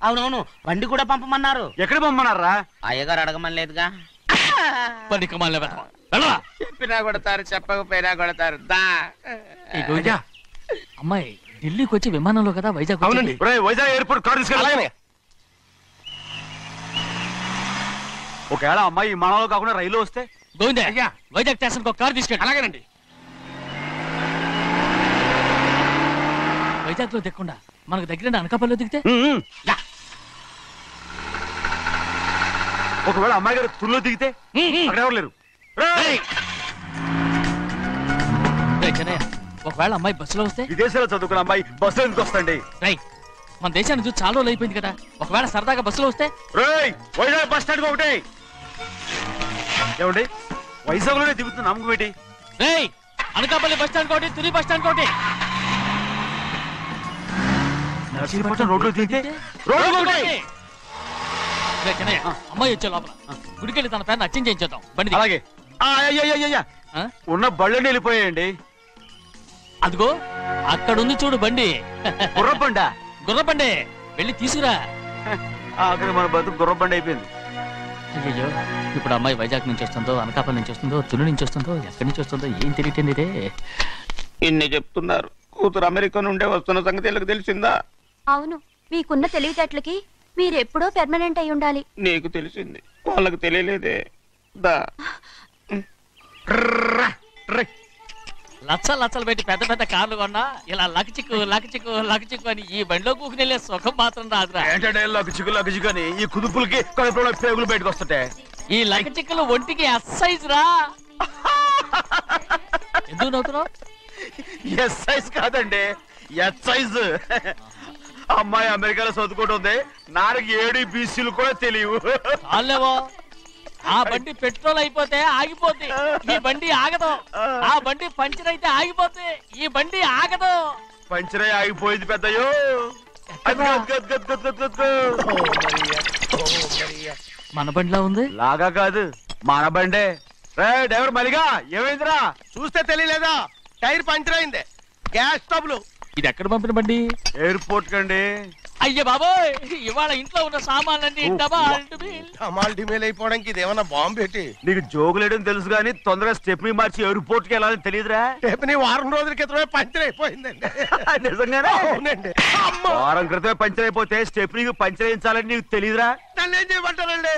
అవునవును, బండి కూడా పంపమన్నారు.
ఎక్కడ పంపమన్నారా?
అయ్యగారు అడగమని లేదుగా. చెప్పినా కొడతారు, చెప్పకపోయినా కొడతారు.
అమ్మాయి ఢిల్లీకి వచ్చి విమానంలో కదా వైజాగ్.
అవునండి. వైజాగ్ ఎయిర్పోర్ట్ కార్ తీసుకెళ్ళాలి. ఒకవేళ అమ్మాయి విమానంలో కాకుండా రైలు వస్తే?
గోవింద, వైజాగ్ స్టేషన్ కార్ తీసుకెళ్ళి.
అలాగేనండి.
వైజాగ్ లో దిక్కుండా మనకు దగ్గర అనకాపల్లిలో దిగితే?
ఒకవేళ అమ్మాయి గారు తుల్లో దిగితే? అక్కడ ఎవరు లేరు.
ఒకవేళ అమ్మాయి బస్సులో వస్తే?
విదేశాల్లో చదువుకున్న అమ్మాయి బస్సులో ఎందుకు వస్తండి?
మన దేశాన్ని చూసి చాలా రోజులు అయిపోయింది కదా. ఒకవేళ సరదాగా బస్సులో వస్తే?
వైజాగ్ బస్ స్టాండ్ ఒకటి. ఏమండి వైజాగ్ లోనే దిగుతున్న నమ్మకం ఏంటి?
అనకాపల్లి బస్ స్టాండ్ కోటి, తుని బస్ స్టాండ్ కోటి.
నర్సీపట్నం రోడ్లో దిగితే
అమ్మాయి వచ్చే లోపల గుడికెళ్ళి తన పేరుని అచ్చం చేయించేద్దాం బండి.
అలాగే. ఉన్న బళ్ళని వెళ్ళిపోయాయండి.
అదిగో అక్కడుంది చూడు బండి.
గుర్రబండ.
గుర్రబండి వెళ్ళి తీసుకురా.
అక్కడ మన బతుకు గుర్రబండి అయిపోయింది.
అయ్యో, ఇప్పుడు అమ్మాయి వైజాగ్ నుంచి వస్తుందో, అనకాపల్లి నుంచి వస్తుందో, తుని నుంచి వస్తుందో, ఎక్కడి నుంచి వస్తుందో ఏం తెలియటండి.
ఇన్ని చెప్తున్నారు, కూతురు అమెరికా నుండే వస్తున్న సంగతి వీళ్ళకి తెలిసిందా?
అవును, మీకున్న తెలివితేటలకి మీరెప్పుడో పెర్మనెంట్ అయి ఉండాలి.
నీకు తెలిసింది, వాళ్ళకి తెలియలేదే. దా
లచ్చలు పెట్టి పెద్ద పెద్ద కార్లు కొన్నా ఇలా లకచిక్కు అని ఈ బండిలో కూకుని వెళ్ళే సుఖం మాత్రం రాదురా.
ఏంటంటే లకచిక్కు అని ఈ కుదుపులకి కడుపులో పేగులు బయటకు వస్తుంటే
ఈ లకచిక్కులు ఒంటికి ఎక్సైజ్ రా. ఎందుకు నవ్వుతున్నావు?
ఎక్సైజ్ కాదండి, ఎక్సైజ్. అమ్మాయి అమెరికాలో చదువుకుంటుంది, నాకు 7 BCలు కూడా తెలియవు.
చాలేవో, ఆ బండి పెట్రోల్ అయిపోతే ఆగిపోద్ది, ఈ బండి ఆగదు. ఆ బండి పంచర్ అయితే ఆగిపోద్ది, ఈ బండి ఆగదు.
పంచర్ అయి ఆగిపోయింది పెద్దయ్యో.
మన బండిలా ఉంది.
లాగా కాదు, మన బండే. డ్రైవర్ మలిగా ఏమైందిరా?
చూస్తే తెలియలేదా? టైర్ పంచర్ అయింది. Gas trouble.
ఇది ఎక్కడ పంపిన బండి?
ఎయిర్పోర్ట్ కండి.
అయ్యే బాబోయ్, ఇవాళ ఇంట్లో ఉన్న సామాన్లన్నీ
డమాల్ డిమేల్ అయిపోవడానికి ఇదేమన్నా బాంబు పెట్టి?
నీకు జోగులేయడం తెలుసు కానీ తొందరగా స్టెప్ని మార్చి ఎయిర్పోర్ట్ కి వెళ్ళాలని తెలియదురా?
స్టెప్ని వారం రోజుల క్రితమే పంచర్ అయిపోయిందండి.
నిజంగానే?
అవునండి.
వారం క్రితమే పంచర్ అయిపోతే స్టెప్ని పంచర్ వేయించాలని నీకు తెలియదురా?
నన్ను ఏం చేయమంటారండి?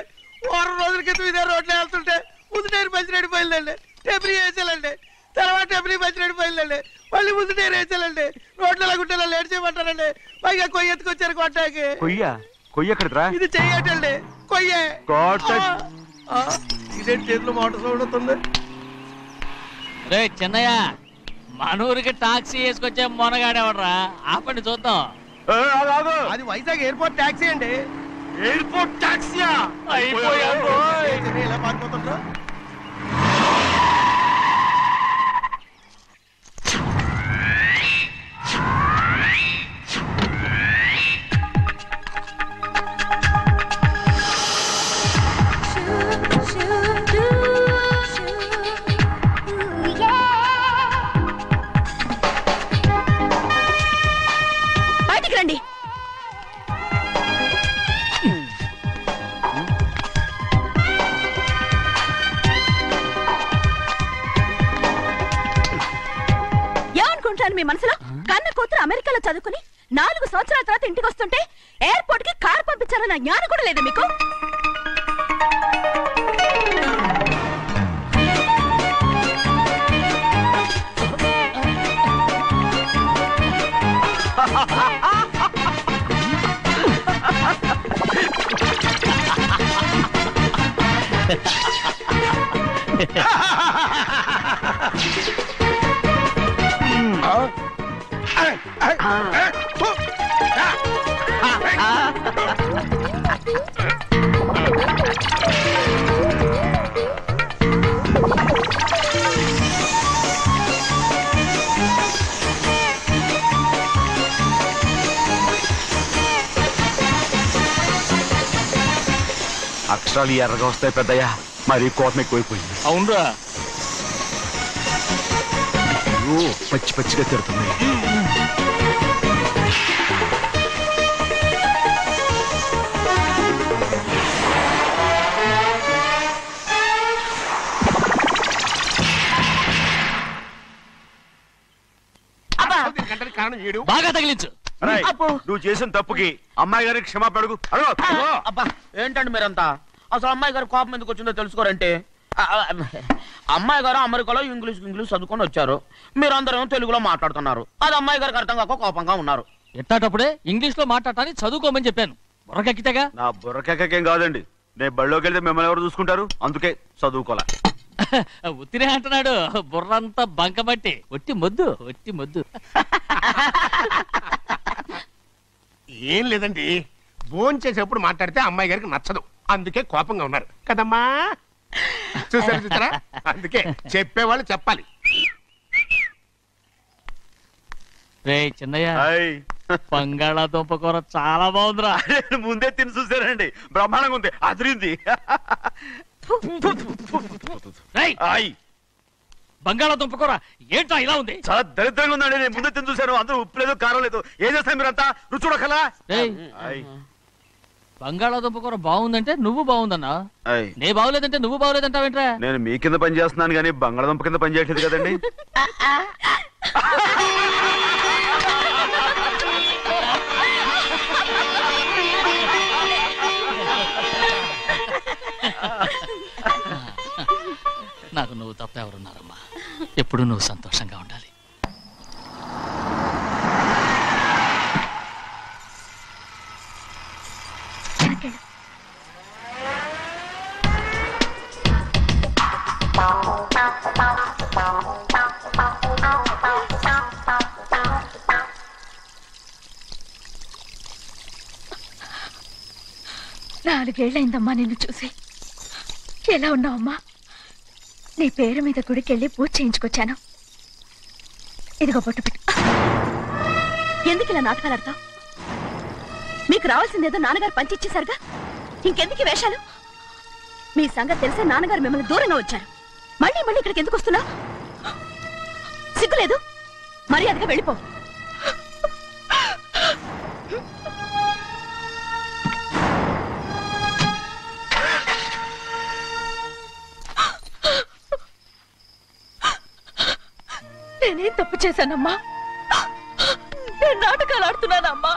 వారం రోజుల క్రితం ఇదే రోడ్లో వెళ్తుంటే ముందు టైర్ పంచర్ అయిపోయిందండి. స్టెప్ని వేసాలండి, తర్వాత స్టెప్ని పంచర్ అయిపోయిందండి, మళ్ళీ ముందు టైర్ వేసాలండి. రోడ్లు ఎలాగుంటే లేట్ చేయమంటారండి. పైగా కొయ్య ఎత్తుకొచ్చారు కొట్టాకి.
కొయ్య ఎక్కడిరా?
ఇది చెయ్యటండి, కొయ్యే. ఇదేంటి చేతిలో మోటార్ సౌండ్ అవుతుంది?
రే చిన్నయ్య, మన ఊరికి టాక్సీ వేసుకొచ్చే మొనగాడేవడరా? ఆపండి చూద్దాం.
అది వైజాగ్ ఎయిర్పోర్ట్ ట్యాక్సీ అండి.
ఎయిర్పోర్ట్ ట్యాక్సీయా?
ఇలా పారిపోతుండ్రు.
బయటికి రండి. ఏమనుకుంటాను మీ మనసులో? కన్న కూతురు అమెరికాలో చదువుకుని 4 సంవత్సరాల తర్వాత ఇంటికి వస్తుంటే ఎయిర్పోర్ట్ కి కారు పంపించాలన్న జ్ఞానం కూడా లేదా మీకు?
అక్షరాలు ఎర్రగా వస్తాయి పెద్దయ్యా, మరి కోపం ఎక్కువైపోయింది.
అవునరా,
పచ్చి పచ్చిగా తిడుతున్నాయి.
బాగా తగిలించు.
నువ్వు చేసిన తప్పుకి అమ్మాయి గారికి క్షమాపణ అడుగు.
అబ్బా ఏంటండి మీరంతా? అసలు అమ్మాయి గారు కోపం ఎందుకు వచ్చిందో తెలుసుకోరంటే, అమ్మాయి గారు అమెరికాలో ఇంగ్లీష్ చదువుకొని వచ్చారు, మీరందరూ తెలుగులో మాట్లాడుతున్నారు. అది అమ్మాయి గారికి అర్థం కాక కోపంగా ఉన్నారు.
ఎట్టాటప్పుడే ఇంగ్లీష్ లో మాట్లాడటానికి చదువుకోమని చెప్పాను. బుర్రకెక్కితేగా?
నా బుర్రకెక్కకేం కాదండి, నేను బళ్ళోకి వెళ్తే మిమ్మల్ని ఎవరు చూసుకుంటారు, అందుకే చదువుకోలే.
ఉత్తినే అంటున్నాడు, బుర్రంతా బంకబట్టి. ఒట్టి మొద్దు, ఒట్టి మొద్దు.
ఏం లేదండి, భోజనం చేసేప్పుడు మాట్లాడితే అమ్మాయి గారికి నచ్చదు, అందుకే కోపంగా ఉన్నారు కదమ్మా. చూసారా? అందుకే చెప్పేవాళ్ళు చెప్పాలి.
రే చిన్నయ్య, బంగాళాదుంప కూర చాలా బాగుందిరా.
ముందే తిని చూసారండి, బ్రహ్మాండంగా ఉంది, అదిరింది.
బంగాళాదుంప కూర ఏంటా ఇలా ఉంది?
చాలా దరిద్రంగా ఉందండి, నేను ముందే తిని చూశాను. అందరూ ఉప్పు లేదు, కారం లేదు. ఏం చేస్తాను మీరంతా? రుచి చూడకలా.
బంగాళాదుంప కూర బాగుందంటే నువ్వు బాగుందన్నా, నే బాగులేదంటే నువ్వు బాగులేదంటావేంట్రా?
నేను మీ కింద పని చేస్తున్నాను కానీ బంగాళాదుంప కింద పని చేయట్లేదు కదండి.
నాకు నువ్వు తప్ప ఎవరున్నారమ్మా? ఎప్పుడు నువ్వు సంతోషంగా ఉండాలి.
నాలుగేళ్లైందమ్మా నిన్ను చూసి. ఎలా ఉన్నావమ్మా? నీ పేరు మీద గుడికెళ్ళి పూజ చేయించుకొచ్చాను. ఇదిగో బొట్టు పెట్టు. ఎందుకు ఇలా నాటకాలు ఆడతావు? మీకు రావాల్సిందేదో నాన్నగారు పంచిచ్చేశారుగా, ఇంకెందుకు వేషాలు? మీ సంగతి తెలిసే నాన్నగారు మిమ్మల్ని దూరంగా వచ్చారు. మళ్ళీ మళ్ళీ ఇక్కడికి ఎందుకు వస్తున్నావు? సిగ్గులేదు? మర్యాదగా వెళ్ళిపో. నేనేం తప్పు చేశానమ్మా? నేను నాటకాలు ఆడుతున్నానమ్మా.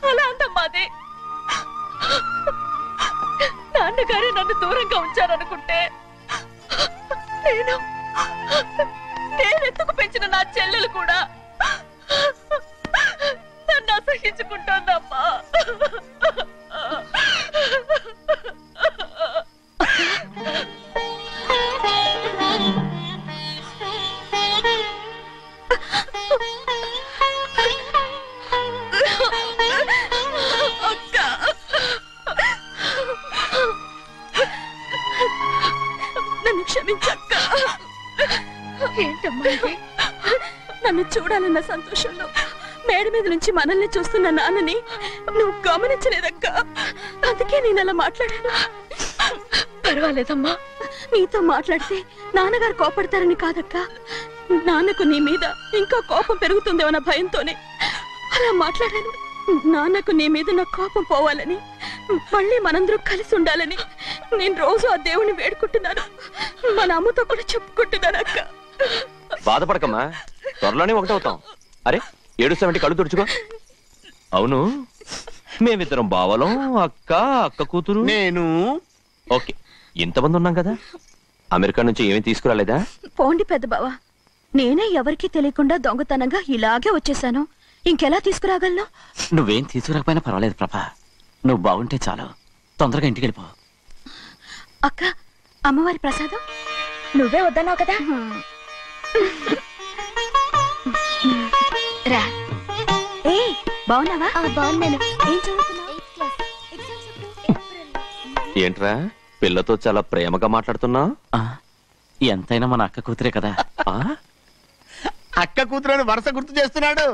అలా అందమ్మా అది. నాన్నగారే నన్ను దూరంగా ఉంచారనుకుంటే నేనెత్తుకు పెంచిన నా చెల్లెలు కూడా నన్ను అసహించుకుంటోందమ్మా. క్షమించక్క. ఏంటమ్మా ఇది? నన్ను చూడాలన్న సంతోషంలో మేడ మీద నుంచి మనల్ని చూస్తున్న నాన్నని నువ్వు గమనించలేదక్క. అందుకే నేను అలా మాట్లాడాను. పర్వాలేదమ్మా, నీతో మాట్లాడితే నాన్నగారు కోపడతారని కాదక్క. నాన్నకు నీ మీద ఇంకా కోపం పెరుగుతుందేమన్న భయంతోనే అలా మాట్లాడాను. నాన్నకు నీ మీద నా కోపం పోవాలని, మళ్ళీ మనందరం కలిసి ఉండాలని నేను రోజు ఆ దేవుని వేడుకుంటున్నాను. మన అమ్మతో కూడా చెప్పుకుంటున్నాను అక్క.
బాధపడకమ్మా, త్వరలోనే ఒకటవుతాం. అరే ఏడుస్తామంటే కళ్ళు తుడుచుకో. అవును, మేమిద్దరం బావలం, అక్క కూతురు,
నేను.
ఓకే, ఇంతమంది ఉన్నాం కదా. అమెరికా నుంచి ఏమీ తీసుకురాలేదా?
పోండి పెద్ద బావా, నేనే ఎవరికీ తెలియకుండా దొంగతనంగా ఇలాగే వచ్చేసాను. ఇంకెలా తీసుకురాగలను?
నువ్వేం తీసుకురాకపోయినా పర్వాలేదు ప్రభా, నువ్వు బాగుంటే చాలు. తొందరగా ఇంటికి వెళ్ళిపో.
అక్క, అమ్మవారి ప్రసాదం నువ్వే వద్దన్నావు కదా. రా. ఏ బాగున్నావా? బాగున్నాను. ఏం చదువుతున్నావు?
ఏంట్రా పిల్లతో చాలా ప్రేమగా మాట్లాడుతున్నా?
ఎంతైనా మన అక్క కూతురే కదా.
అక్క కూతురు వరుస గుర్తు చేస్తున్నాడు.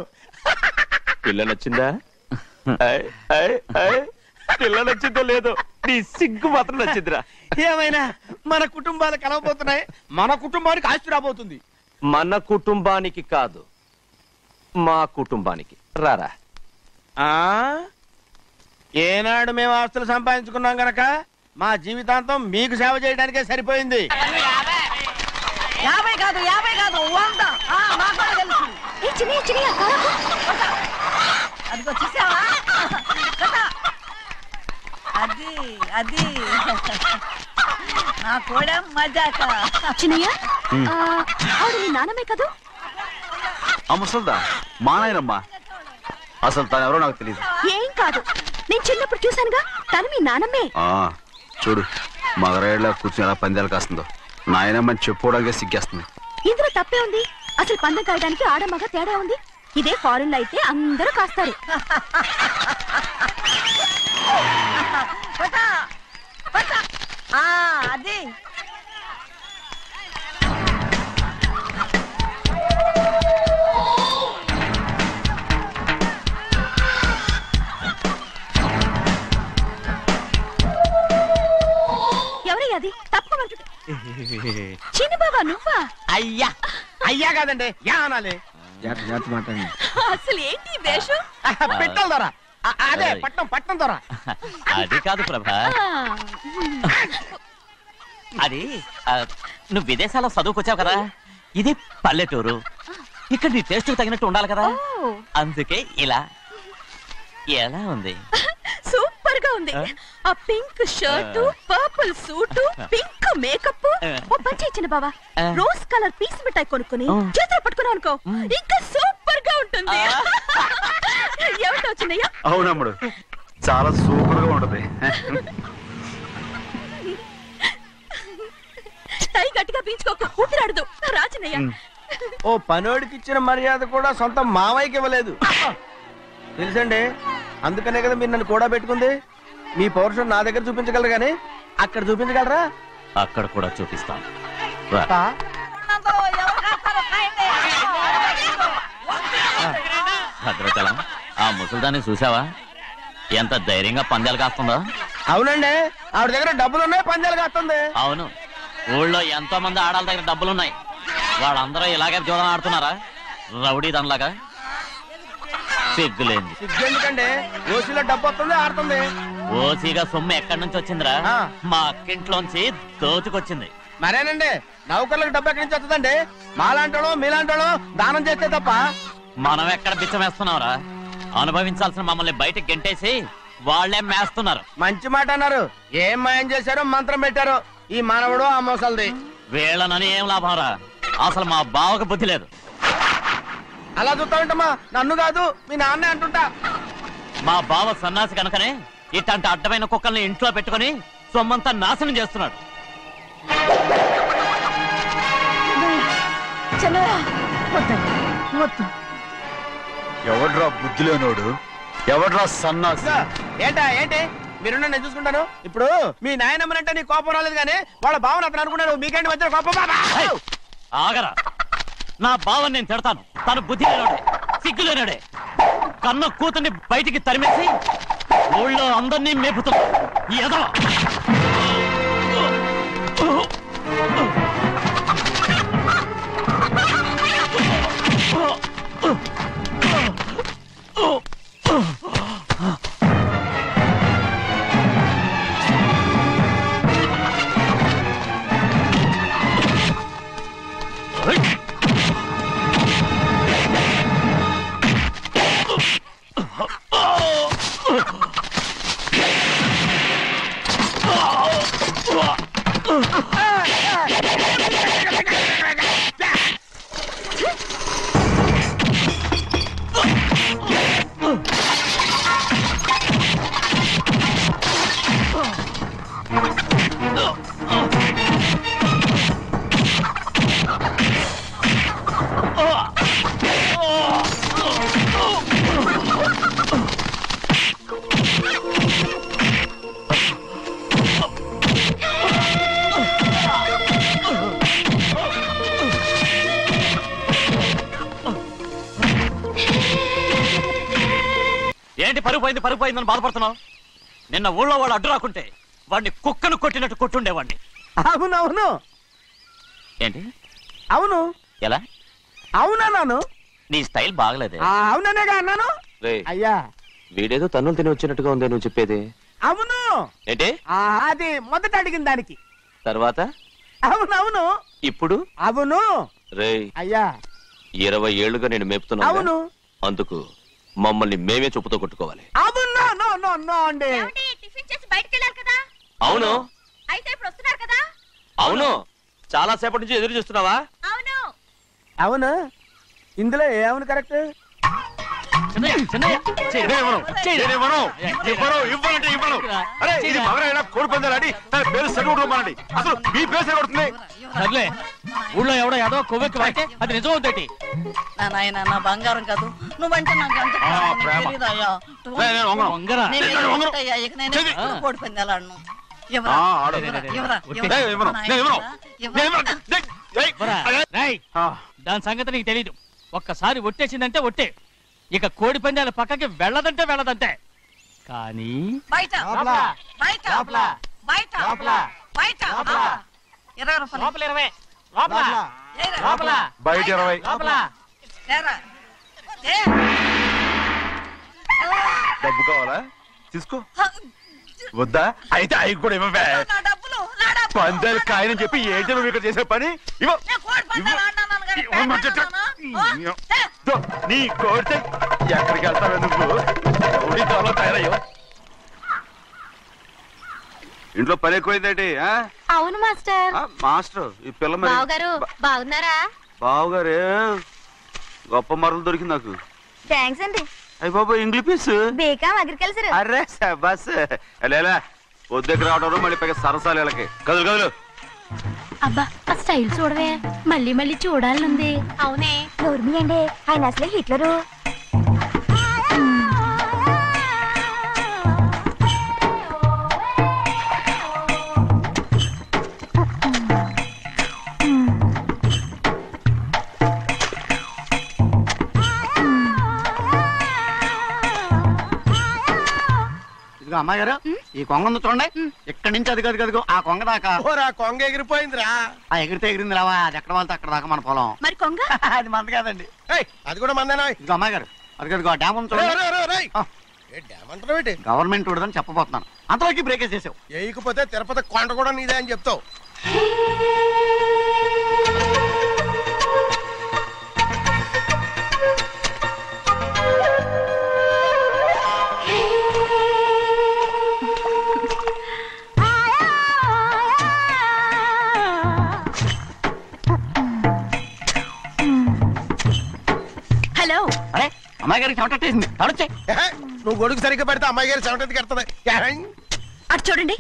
పిల్ల నచ్చిందా? పిల్ల నచ్చిందో లేదో, నీ సిగ్గు మాత్రం నచ్చిందిరా.
ఏమైనా మన కుటుంబాలు కలవబోతున్నాయి. మన కుటుంబానికి ఆస్తి రాబోతుంది.
మన కుటుంబానికి కాదు, మా కుటుంబానికి. రారా.
ఏనాడు మేము ఆస్తులు సంపాదించుకున్నాం గనక మా జీవితాంతం మీకు సేవ చేయడానికే సరిపోయింది.
50 కాదు 100. అదిగో చూసావా? అది నా కూడా మజాక.
చిన్నయ్య, ఆవిడ నీ నాన్నమే కదా?
ముసల్దా మా నాయనమ్మా. అసలు తను ఎవరో నాకు తెలియదు.
ఏం కాదు, నేను చిన్నప్పుడు చూశానుగా, తను మీ నాన్నమ్మే.
చూడు మగరాయిలా కూర్చుని ఎలా పందాలు కాస్తుందో. నాయనమ్మని చెప్పుకోవడానికి సిగ్గేస్తుంది.
ఇందులో తప్పే ఉంది? అసలు పందెం కాయడానికి ఆడమగ తేడా ఉంది. ఇదే ఫారెన్ లో అయితే అందరూ కాస్తారు.
అది
ఎవరయ్యా అది? తప్పమంటు చిన్న బాబా నువ్వా?
అయ్యా అయ్యా కాదండి, యా అనాలి.
అసలు ఏంటి వేషం?
పెట్టాలి దొర. అదే పట్నం దొర.
అది కాదు ప్రభా, అది నువ్వు విదేశాల్లో చదువుకొచ్చావు కదా, ఇది పల్లెటూరు. ఇక్కడ నీ టేస్ట్ తగినట్టు ఉండాలి కదా, అందుకే ఇలా. ఎలా ఉంది?
సూపర్ గా ఉంది. ఆ pink shirt, purple suit, pink makeup. ఓ పని ఇచ్చిన బావా, రోజ్ కలర్ పీస్ మిఠాయి కొనుక్కుని చేతిలో పట్టుకున్నావు అనుకో, ఇంకా సూపర్ గా ఉంటుంది. ఏమిటో చిన్నయ్య?
అవునమ్ముడు, చాలా సూపర్ గా ఉంటది.
టై గట్టిగా పీంచుకోకు, ఊపిరాడదు. రా చిన్నయ్య.
ఓ పనోడికి ఇచ్చిన మర్యాద కూడా సొంత మావయ్యకి ఇవ్వలేదు తెలుసండి. అందుకనే కదా మీరు నన్ను కూడా పెట్టుకుంది. మీ పౌరుషం నా దగ్గర చూపించగలరు కానీ అక్కడ చూపించగలరా?
అక్కడ కూడా చూపిస్తాం. భద్రాచలం, ఆ ముసల్దాన్ని చూసావా? ఎంత ధైర్యంగా పందాలు కాస్తుందో.
అవునండి, ఆవిడ దగ్గర డబ్బులున్నాయి, పందాలు కాస్తుంది.
అవును, ఊళ్ళో ఎంతో మంది ఆడాళ్ళ దగ్గర డబ్బులున్నాయి. వాళ్ళందరూ ఇలాగే జోదం ఆడుతున్నారా? రౌడీ దానిలాగా. సిగ్గులేంది.
సిగ్గెందుకండి? ఓసీలో డబ్బు వస్తుంది, ఆడుతుంది.
ఓసీగా సొమ్ము ఎక్కడి నుంచి వచ్చిందిరా? మా అక్కింట్లోంచి దోచుకొచ్చింది.
మరేనండి, నౌకర్లకు డబ్బు ఎక్కడి నుంచి వస్తుందండి? మాలాంటోళ్ళు మీలాంటోళ్ళు దానం చేస్తే తప్ప.
మనం ఎక్కడ బిచ్చం వేస్తున్నావురా? అనుభవించాల్సిన మమ్మల్ని బయటకు గెంటేసి వాళ్లే మేస్తున్నారు.
మంచి మాట అన్నారు. ఏం మాయం చేశారో మంత్రం పెట్టారో ఈ మానవుడు ఆ మోసల్ది.
వీళ్ళనని ఏం లాభంరా? అసలు మా బావకు బుద్ధి లేదు.
అలా చూస్తా ఉంటామా? నన్ను కాదు మీ నాన్నే అంటుంటా.
మా బావ సన్నాసి కనుకనే ఇట్లాంటి అడ్డమైన కుక్కల్ని ఇంట్లో పెట్టుకుని సొమ్మంతా నాశనం చేస్తున్నాడు.
ఎవడ్రా బుద్ధి లేనోడు? ఎవడ్రా సన్నాసి?
ఏంటా ఏంటి మీరు నేను చూసుకుంటాను. ఇప్పుడు మీ నాయనమ్మనంటే నీ కోపం రాలేదు కానీ వాళ్ళ బావన అతను అనుకున్నాడు. మీకేంటి వచ్చిన కోపం?
ఆగరా, నా బావని నేను తిడతాను. తను బుద్ధి లేనాడే, సిగ్గు లేనాడే. కన్న కూతుర్ని బయటికి తరిమేసి ఊళ్ళో అందరినీ మేపుతున్నా ఈ ఎదవ. ఏంటి పరుగు పోయిందని బాధపడుతున్నావు? నిన్న ఊళ్ళో వాడు అడ్డు రాకుంటే వాడిని కుక్కను కొట్టినట్టు కొట్టుండేవాడిని.
అవునవును.
ఏంటి?
అవును.
ఎలా?
అవునన్నాను.
నీ స్టైల్ బాగలేదే.
అవుననేగా అన్నాను. అయ్యా
వీడేదో తన్నులు తిని వచ్చినట్టుగా ఉంది నువ్వు చెప్పేది.
అవును.
ఏంటి?
అది మొదట అడిగిన దానికి.
తర్వాత
అవునవును.
ఇప్పుడు
అవును.
రే
అయ్యా
20 ఏళ్లుగా నేను మేపుతున్నా.
అవును.
అందుకు మమ్మల్ని మేమే చెప్పుతో కొట్టుకోవాలి.
అండి
టిఫిన్ చేసి బయటికి వెళ్ళారు కదా.
అవును.
అయితే ఇప్పుడు వస్తున్నారు కదా.
అవును. చాలా సేపటి నుంచి ఎదురు చూస్తున్నావా?
అవును.
అవును. ఇందులో ఏమవును కరెక్ట్?
ఊళ్ళో ఎవడో ఏదో కొవ్వెక్కి వాడితే అది నిజం అవుతాయి.
నాయన నా బంగారం కాదు నువ్వంటే నాకు ఎంత తెలీదయ్యా. ఇక నేను కోడి పందాలను
దాని సంగతి నీకు తెలీదు. ఒక్కసారి ఒట్టేసిందంటే ఒట్టే. ఇక కోడి పందాల పక్కకి వెళ్ళదంటే వెళ్ళదంటే. కానీ
బయట బయట బయట బయట 20 రూపాయలు.
బయట 20. డబ్బు కావాలా? తీసుకో. వద్దా? అయితే అవి కూడా ఇవ్వవే. పందాలు కాయని చెప్పి ఏంటి నువ్వు ఇక్కడ చేసే పని? నీ కోరితే ఎక్కడికి వెళ్తావే నువ్వు? తయారయ్యో. ఇంట్లో పని ఎక్కువైందేంటి?
అవును మాస్టర్.
మాస్టర్ ఈ పిల్ల
బావగారు బాగున్నారా?
బావగారే గొప్ప మరలు దొరికింది నాకు.
థ్యాంక్స్ అండి.
అయ్యి బాబు ఇంగ్లీష్
బీకామ్ అగ్రికల్చర్.
అరే బస్ లేలా పొద్దుకి రావడం మళ్ళీ పైగా సరసాలు వీళ్ళకి. కదులు కదులు.
అబ్బా ఆ స్టైల్ చూడవే, మళ్ళీ మళ్ళీ చూడాలనుంది. అవునే నోర్మి అండి, ఆయన అసలు హిట్లరు.
అమ్మాయి గారు ఈ కొంగ ఉంది చూడండి. ఇక్కడి నుంచి అది గదిగో ఆ కొంగ దాకా.
ఆ కొంగ ఎగిరిపోయిందిరా.
ఆ ఎగిరితే ఎగిరింది రావా, అది ఎక్కడ వాళ్ళతో అక్కడ దాకా మన పొలం.
మరి కొంగ
అది మంద కాదండి.
అది కూడా మందేనా?
ఇది అమ్మాయి గారు అది గదిగో డ్యామ్ ఉంది చూడండి. గవర్నమెంట్ ఉండదని చెప్పబోతున్నాను, అంతలోకి బ్రేక్ చేసావు.
వేయకపోతే తిరుపతి కొండ కూడా నీదే అని చెప్తావు.
హలో.
అరే అమ్మాయి గారికి చెమటేసింది, తడొచ్చే.
నువ్వు గొడుగు సరిగ్గా పెడితే అమ్మాయి గారి చెమటెత్తి కడుతుంది.
అటు చూడండి.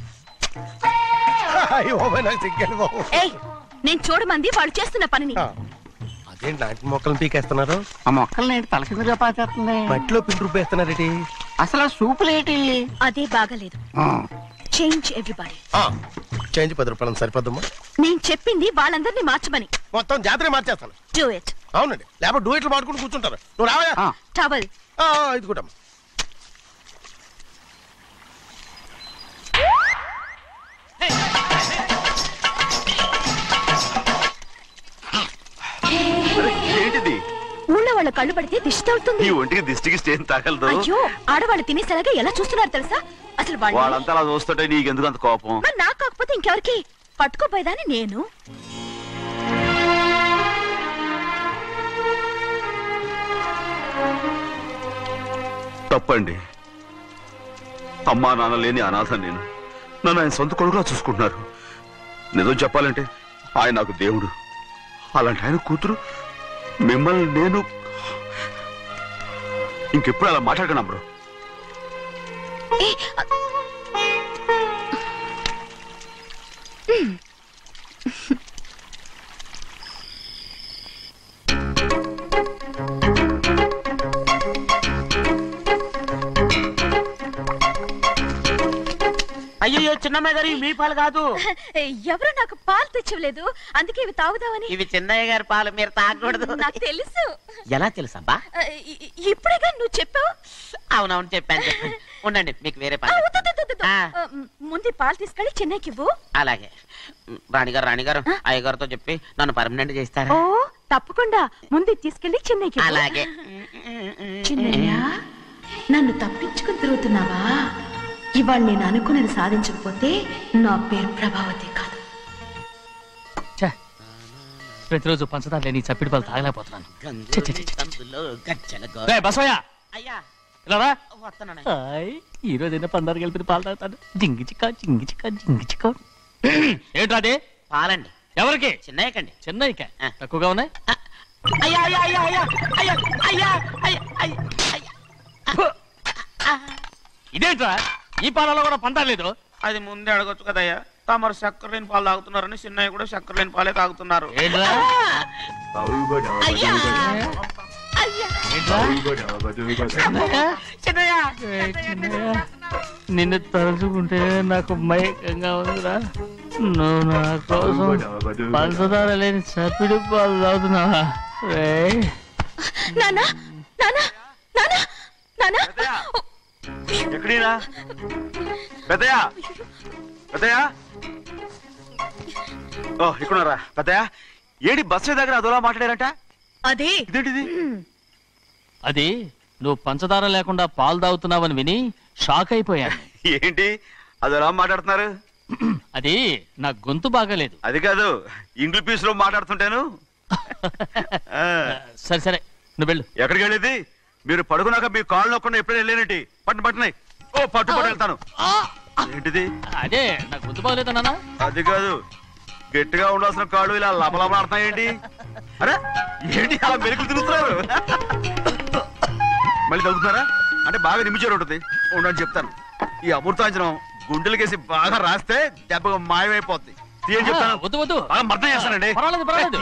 నేను చూడమంది వాళ్ళు చేస్తున్న పనిని.
అదేంటి నాటి మొక్కలను పీకేస్తున్నారు?
ఆ మొక్కల్ని తల కిందగా పాచేస్తుంది.
మట్టిలో పిండి రుబ్బేస్తున్నారేంటి?
అసలు సూపులేటి
అదే బాగలేదు. Change everybody.
చేంజ్ 10 రూపాయలు సరిపోద్దమ్మా.
నేను చెప్పింది వాళ్ళందరినీ మార్చమని.
మొత్తం జాతర మార్చేస్తాను.
Do it.
అవునండి, లేకపోతే డూయిట్లు పాడుకుంటూ కూర్చుంటారు. నువ్వు రావా?
టవల్
ఇది కూడా
ఏంటిది?
ఊళ్ళో వాళ్ళ కళ్ళు పడితే దిష్టి తగులుతుంది.
ఈ ఒంటికి దిష్టికి స్టేన్ తగలదు.
అయ్యో, ఆడవాళ్ళు తినేసలాగా ఎలా చూస్తున్నారు తెలుసా? అసలు
వాళ్ళంతా అలా చూస్తుంటే నీకెందుకు అంత కోపం?
మరి నాకు కాకపోతే ఇంకెవరికి? పట్టుకోపోయేదాన్ని నేను.
తప్పండి. అమ్మా నాన్న లేని అనాథ నేను. నన్ను ఆయన సొంత కొడుకులా చూసుకుంటున్నారు. నిజం చెప్పాలంటే ఆయన నాకు దేవుడు. అలాంటి ఆయన కూతురు మిమ్మల్ని నేను ఇంకెప్పుడు అలా మాట్లాడగలను బ్రో.
అయ్యో చిన్నమ్మాయి గారు, మీ పాలు కాదు.
ఎవరు నాకు పాలు తెచ్చలేదు, అందుకే ఇవి తాగుదామని.
ఇవి చిన్నయ్య గారి పాలు, మీరు తాగకూడదు.
నాకు తెలుసు.
ఎలా తెలుసబ్బా?
ఇప్పుడేగా నువ్వు చెప్పావు.
అవునవును చెప్పాను. ఉండండి, మీకు వేరే పాలు.
ముందు పాలు తీసుకెళ్ళి చెన్నైకి ఇవ్వు.
అలాగే. రాణిగారు అయ్యగారితో చెప్పి నన్ను పర్మనెంట్ చేస్తారా?
ఓ తప్పకుండా, ముందు తీసుకెళ్ళి చెన్నైకి.
అలాగే.
చిన్నయ్య, నన్ను తప్పించుకుని తిరుగుతున్నావా? ఇవాళ నేను అనుకున్నది సాధించకపోతే నా పేరు ప్రభావతి కాదు.
ప్రతిరోజు పంచదార లేని చప్పిడి పాలు తాగలేకపోతున్నాను. ఈ రోజు అయినా పందారు కలిపి పాలు తాగుతాను. జింగి చిక్క జింగి చిక్క జింగి చిక్క. ఏంట్రా అదే?
పాలండి.
ఎవరికి?
చిన్నయ్యకండి.
చిన్నయ్యక తక్కువగా ఉన్నాయి. ఇదేంట్రా, ఈ పాలలో కూడా పందాలేదు?
అది ముందే అడగొచ్చు కదయ్యా. తమరు చక్కెర లేని పాలు తాగుతున్నారని చిన్నయ్య కూడా చక్కెర లేని పాలే తాగుతున్నారు.
నిన్ను తలుచుకుంటే నాకు మైకంగా ఉందిరా. నువ్వు నా కోసం పంచదార లేని చప్పిడి పాలు తాగుతున్నావా?
ఎక్కడీరా పెద్దయా? పెద్దయా, ఓ ఇక్కడున్నారా? పెద్దయా, ఏడి బస్సు దగ్గర అదోలా మాట్లాడారట.
అదే
ఇదేంటిది?
అది నువ్వు పంచదార లేకుండా పాలు తాగుతున్నావని విని షాక్ అయిపోయాను.
ఏంటి అదోలా మాట్లాడుతున్నారు?
అది నా గొంతు బాగాలేదు.
అది కాదు, ఇంగ్లీష్ పీస్ లో మాట్లాడుతుంటాను.
సరే సరే, నువ్వు వెళ్ళు.
ఎక్కడికి వెళ్ళేది? మీరు పడుకున్నాక మీ కాళ్ళు నొక్కకుండా ఎప్పుడైనా వెళ్ళేనంటి? పట్టునాయి. ఓ పట్టు వెళ్తాను. ఏంటిది?
అదే నా గొంతు బాగలేదు నాన్న.
అది కాదు, గట్టిగా ఉండాల్సిన కాళ్ళు ఇలా లపలపడుతున్నాయేంటి? అరే ఏంటి అలా మెరుకులు తిరుగుతున్నారు? మళ్ళీ తగ్గుతున్నారా? అంటే బాగా నిమిషాలు ఉంటుంది. ఉండని చెప్తాను. ఈ అమృతాంజనం గుండెలకేసి బాగా రాస్తే దెబ్బగా మాయమైపోద్ది. తీయని చెప్తాను.
వద్దు వద్దు,
అర్థం చేస్తానండి.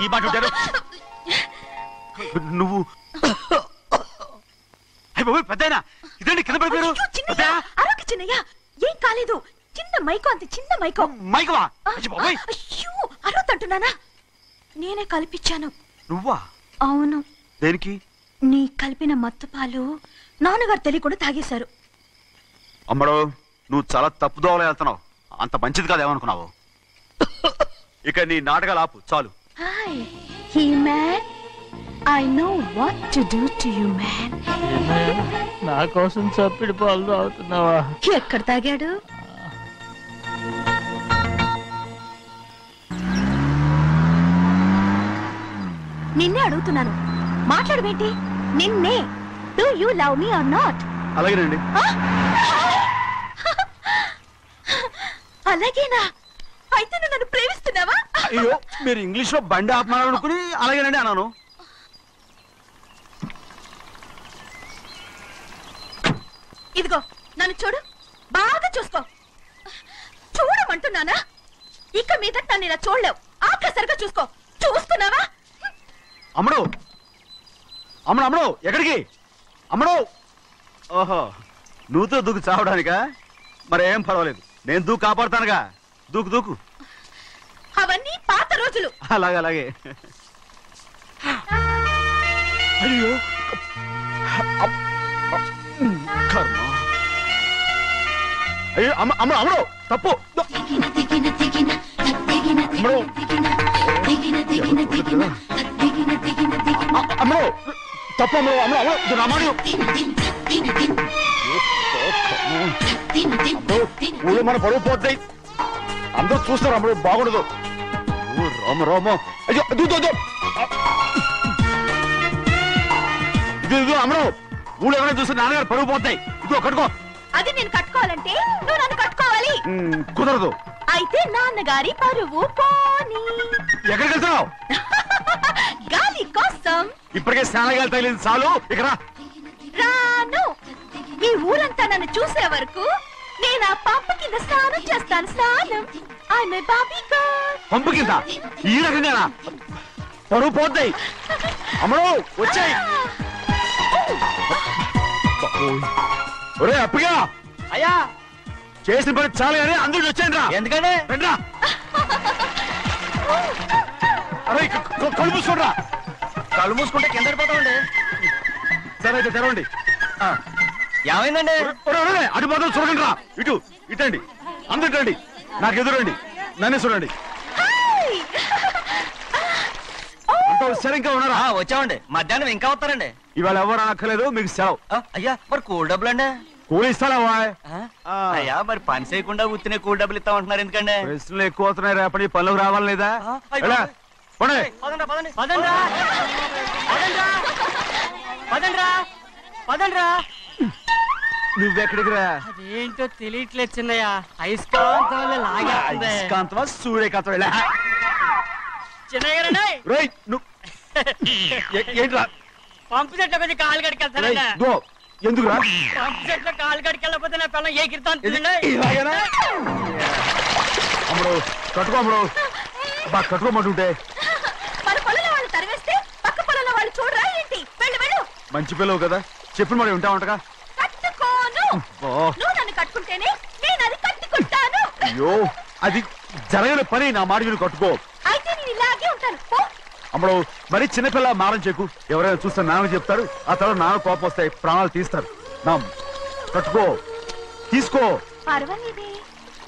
ఈ మాట ఉంటారు నువ్వు. పెద్దయినా ఇదండి కింద పడిపోయారు.
చిన్నయ్య, ఏం కాలేదు. చిన్న మైకో, అంత చిన్న మైకో.
మైకవా?
అరవతంటున్నానా? నేనే కల్పించాను.
నువ్వా?
అవును.
దేనికి?
నీ కలిపిన మత్తు పాలు నాన్నగారు తెలియకుండా తాగేశారు.
అమ్మడో, నువ్వు చాలా తప్పుదోవలో వెళ్తున్నావు. అంత మంచిది కాదు ఏమనుకున్నావు? ఇక నీ నాటకాలు ఆపు చాలు.
Hi he man, I know what to do to you, man.
నా కోసం చప్పిడి పాలు తాగుతున్నావా?
ఎక్కడ తాగాడు? నిన్నే అడుగుతున్నాను, మాట్లాడమేంటి? నిన్నే. Do you love me or not?
అలాగేనండి.
అలాగేనా? అయితే నువ్వు నన్ను ప్రేమిస్తున్నావా?
అయ్యో, మీరు ఇంగ్లీష్ లో బండి ఆపమాలనుకుని అలాగేనండి అన్నాను.
ఇదిగో నన్ను చూడు, బాగా చూసుకో. చూడమంటున్నానా? ఇక మీద నన్ను ఇలా చూడలేవు. ఆఖసరిగా చూసుకో. చూస్తున్నావా?
అమ్మడు, అమ్మడు, అమ్మడు, ఎక్కడికి? అమ్మడు, ఓహో నువ్వుతో దూకు చావడానికా? మరేం పర్వాలేదు, నేను దూకు కాపాడుతానుగా. దూకు దూకు.
అవన్నీ పాత రోజులు.
అలాగే అలాగే. అయ్యో కర్మ. అయ్యో అమ్మడు తప్పు. అమ్మడు తప్పు. ఊళ్ళో మన పరువు పోతాయి, అందరూ చూస్తారు. అమ్మడు బాగుండదు. రామ రామ. అయ్యో ఇది అమ్మడు, ఊళ్ళో ఎవరైనా చూస్తే నాన్నగారు పరువు పోతాయి. ఇదిగో కట్టుకో.
అది నేను కట్టుకోవాలంటే నువ్వు నన్ను కట్టుకోవాలి.
కుదరదు.
అయితే నాన్నగారి పరువు పోనీ.
ఎక్కడికి వెళ్తున్నావు?
గాలి కోసం.
ఇప్పటికే స్నానగాలి తగిలింది చాలు. ఇక్కడ
రాను. ఈ ఊరంతా నన్ను చూసే వరకు నేను ఆ పంప కింద స్నానం చేస్తాను. స్నానం. ఐఎమ్ ఏ బాబీ గర్ల్.
పంపు కింద ఈ రకంగా పరువు పోతాయి. అమ్మడు వచ్చాయి. ఒరే అప్పగా.
అయ్యా
చేసిన పని చాలు కానీ అందరికి వచ్చాను రా.
ఎందుకంటే
రండి. అరే కళ్ళు మూసుకోండి రా.
కళ్ళు మూసుకుంటే కింద పడిపోతామండి.
సరే అయితే తెరవండి.
ఏమైందండి?
అటు మాత్రం చూడండి రా. ఇటు ఇటండి. అందరు ఇటండి. నాకు ఎదురండి. నన్నే చూడండి. అంతా సరే ఇంకా ఉన్నారా?
వచ్చామండి. మధ్యాహ్నం ఇంకా వస్తారండి.
ఇవాళ ఎవరు అనక్కర్లేదు, మీకు సెలవు.
అయ్యా మరి కూల్ డబ్బులు అండి?
కూలి ఇస్తారా?
అయ్యా మరి పని చేయకుండా ఉత్తినే కూల్ డబ్బులు ఇస్తామంటున్నారు ఎందుకండి?
ప్రశ్నలు ఎక్కువ అవుతున్నాయి. రేపటి పనులకు రావాలి లేదా? నువ్వెక్కడికి రా?
అదేంటో తెలియట్లేదు చిన్నయ్య. అయస్కాంతం
అయస్కాంతమా సూర్యకాంతం?
చిన్నయ్య
ఏంట్రా?
పంపు చెట్లు కొంచెం కాలు కడికెళ్తానండి.
ఎందుకురా?
పంపు చెట్లు కాలు కడికెళ్ళకపోతే నా పిల్లలు ఏ కిర్తాను.
అమ్మడు కట్టుకో. అమ్మడు బాగా కట్టుకోమంటుంటే
మన పొలంలో వాళ్ళు తరివేస్తే పక్క పొలంలో వాళ్ళు చూడరా ఏంటి? వెళ్ళు వెళ్ళు.
మంచి పిల్లవు కదా, చెప్పిన మరి ఉంటా ఉంటగా.
కట్టుకోను. నువ్వు నన్ను కట్టుకుంటేనే నేను అది కట్టుకుంటాను.
అయ్యో అది జరగని పని. నా మాట విని కట్టుకో.
అయితే నేను ఇలాగే ఉంటాను.
అమ్మడు మరి చిన్నపిల్ల మారం చెక్కు. ఎవరైనా చూస్తే నాన్న చెప్తారు. ఆ తర్వాత నాన్న కోపం వస్తాయి, ప్రాణాలు తీస్తారు. నా కట్టుకో. తీసుకో.
పర్వాలేదే.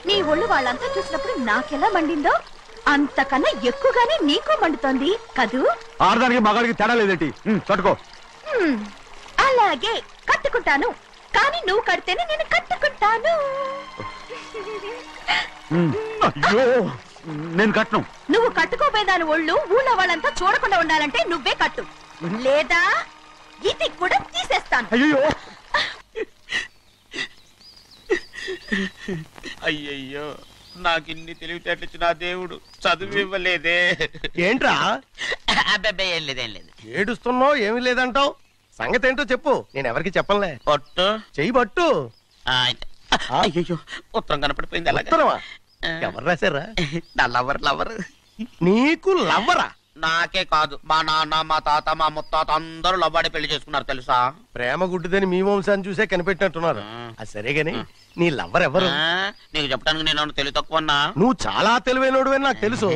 నీ ఒళ్ళు వాళ్ళంతా చూసినప్పుడు నాకెలా మండిందో అంతకన్నా ఎక్కువగానే నీకు మండుతోంది కదూ.
ఆడదానికి మగాడికి తేడా లేదేంటి? కట్టుకో.
అలాగే కట్టుకుంటాను. కానీ నువ్వు కడితేనే నేను కట్టుకుంటాను.
అయ్యో నేను కట్టను.
నువ్వు కట్టుకోపోయేదాని ఒళ్ళు ఊళ్ళో వాళ్ళంతా చూడకుండా ఉండాలంటే నువ్వే కట్టు, లేదా ఇది కూడా తీసేస్తాను.
అయ్యో
అయ్యయ్యో నాకు ఇన్ని తెలివితేటలు ఇచ్చిన దేవుడు చదువు ఇవ్వలేదే.
ఏంట్రా?
అబ్బాయి ఏం లేదు ఏం లేదు.
ఏడుస్తున్నావు? ఏమి లేదంటావు? సంగతి ఏంటో చెప్పు. నేను ఎవరికి చెప్పనులే.
పట్టు
చెయ్యి పట్టు.
అయ్యో ఉత్తరం కనపడిపోయింది. అలాగే
ఎవరు రాశారా?
నా లవర్.
నీకు లవ్వరా?
నాకే కాదు, మా నాన్న, మా తాత, మా ముత్తాత అందరూ లవ్వాడి పెళ్లి చేసుకున్నారు తెలుసా.
ప్రేమ గుడ్డిదని మీ వంశాన్ని చూసే కనిపెట్టినట్టున్నారు. అది సరే గాని నీ లవ్వర్ ఎవరు?
నీకు చెప్పడానికి నేను తెలివి తక్కువన్నా?
నువ్వు చాలా తెలివైనడు అని నాకు తెలుసు.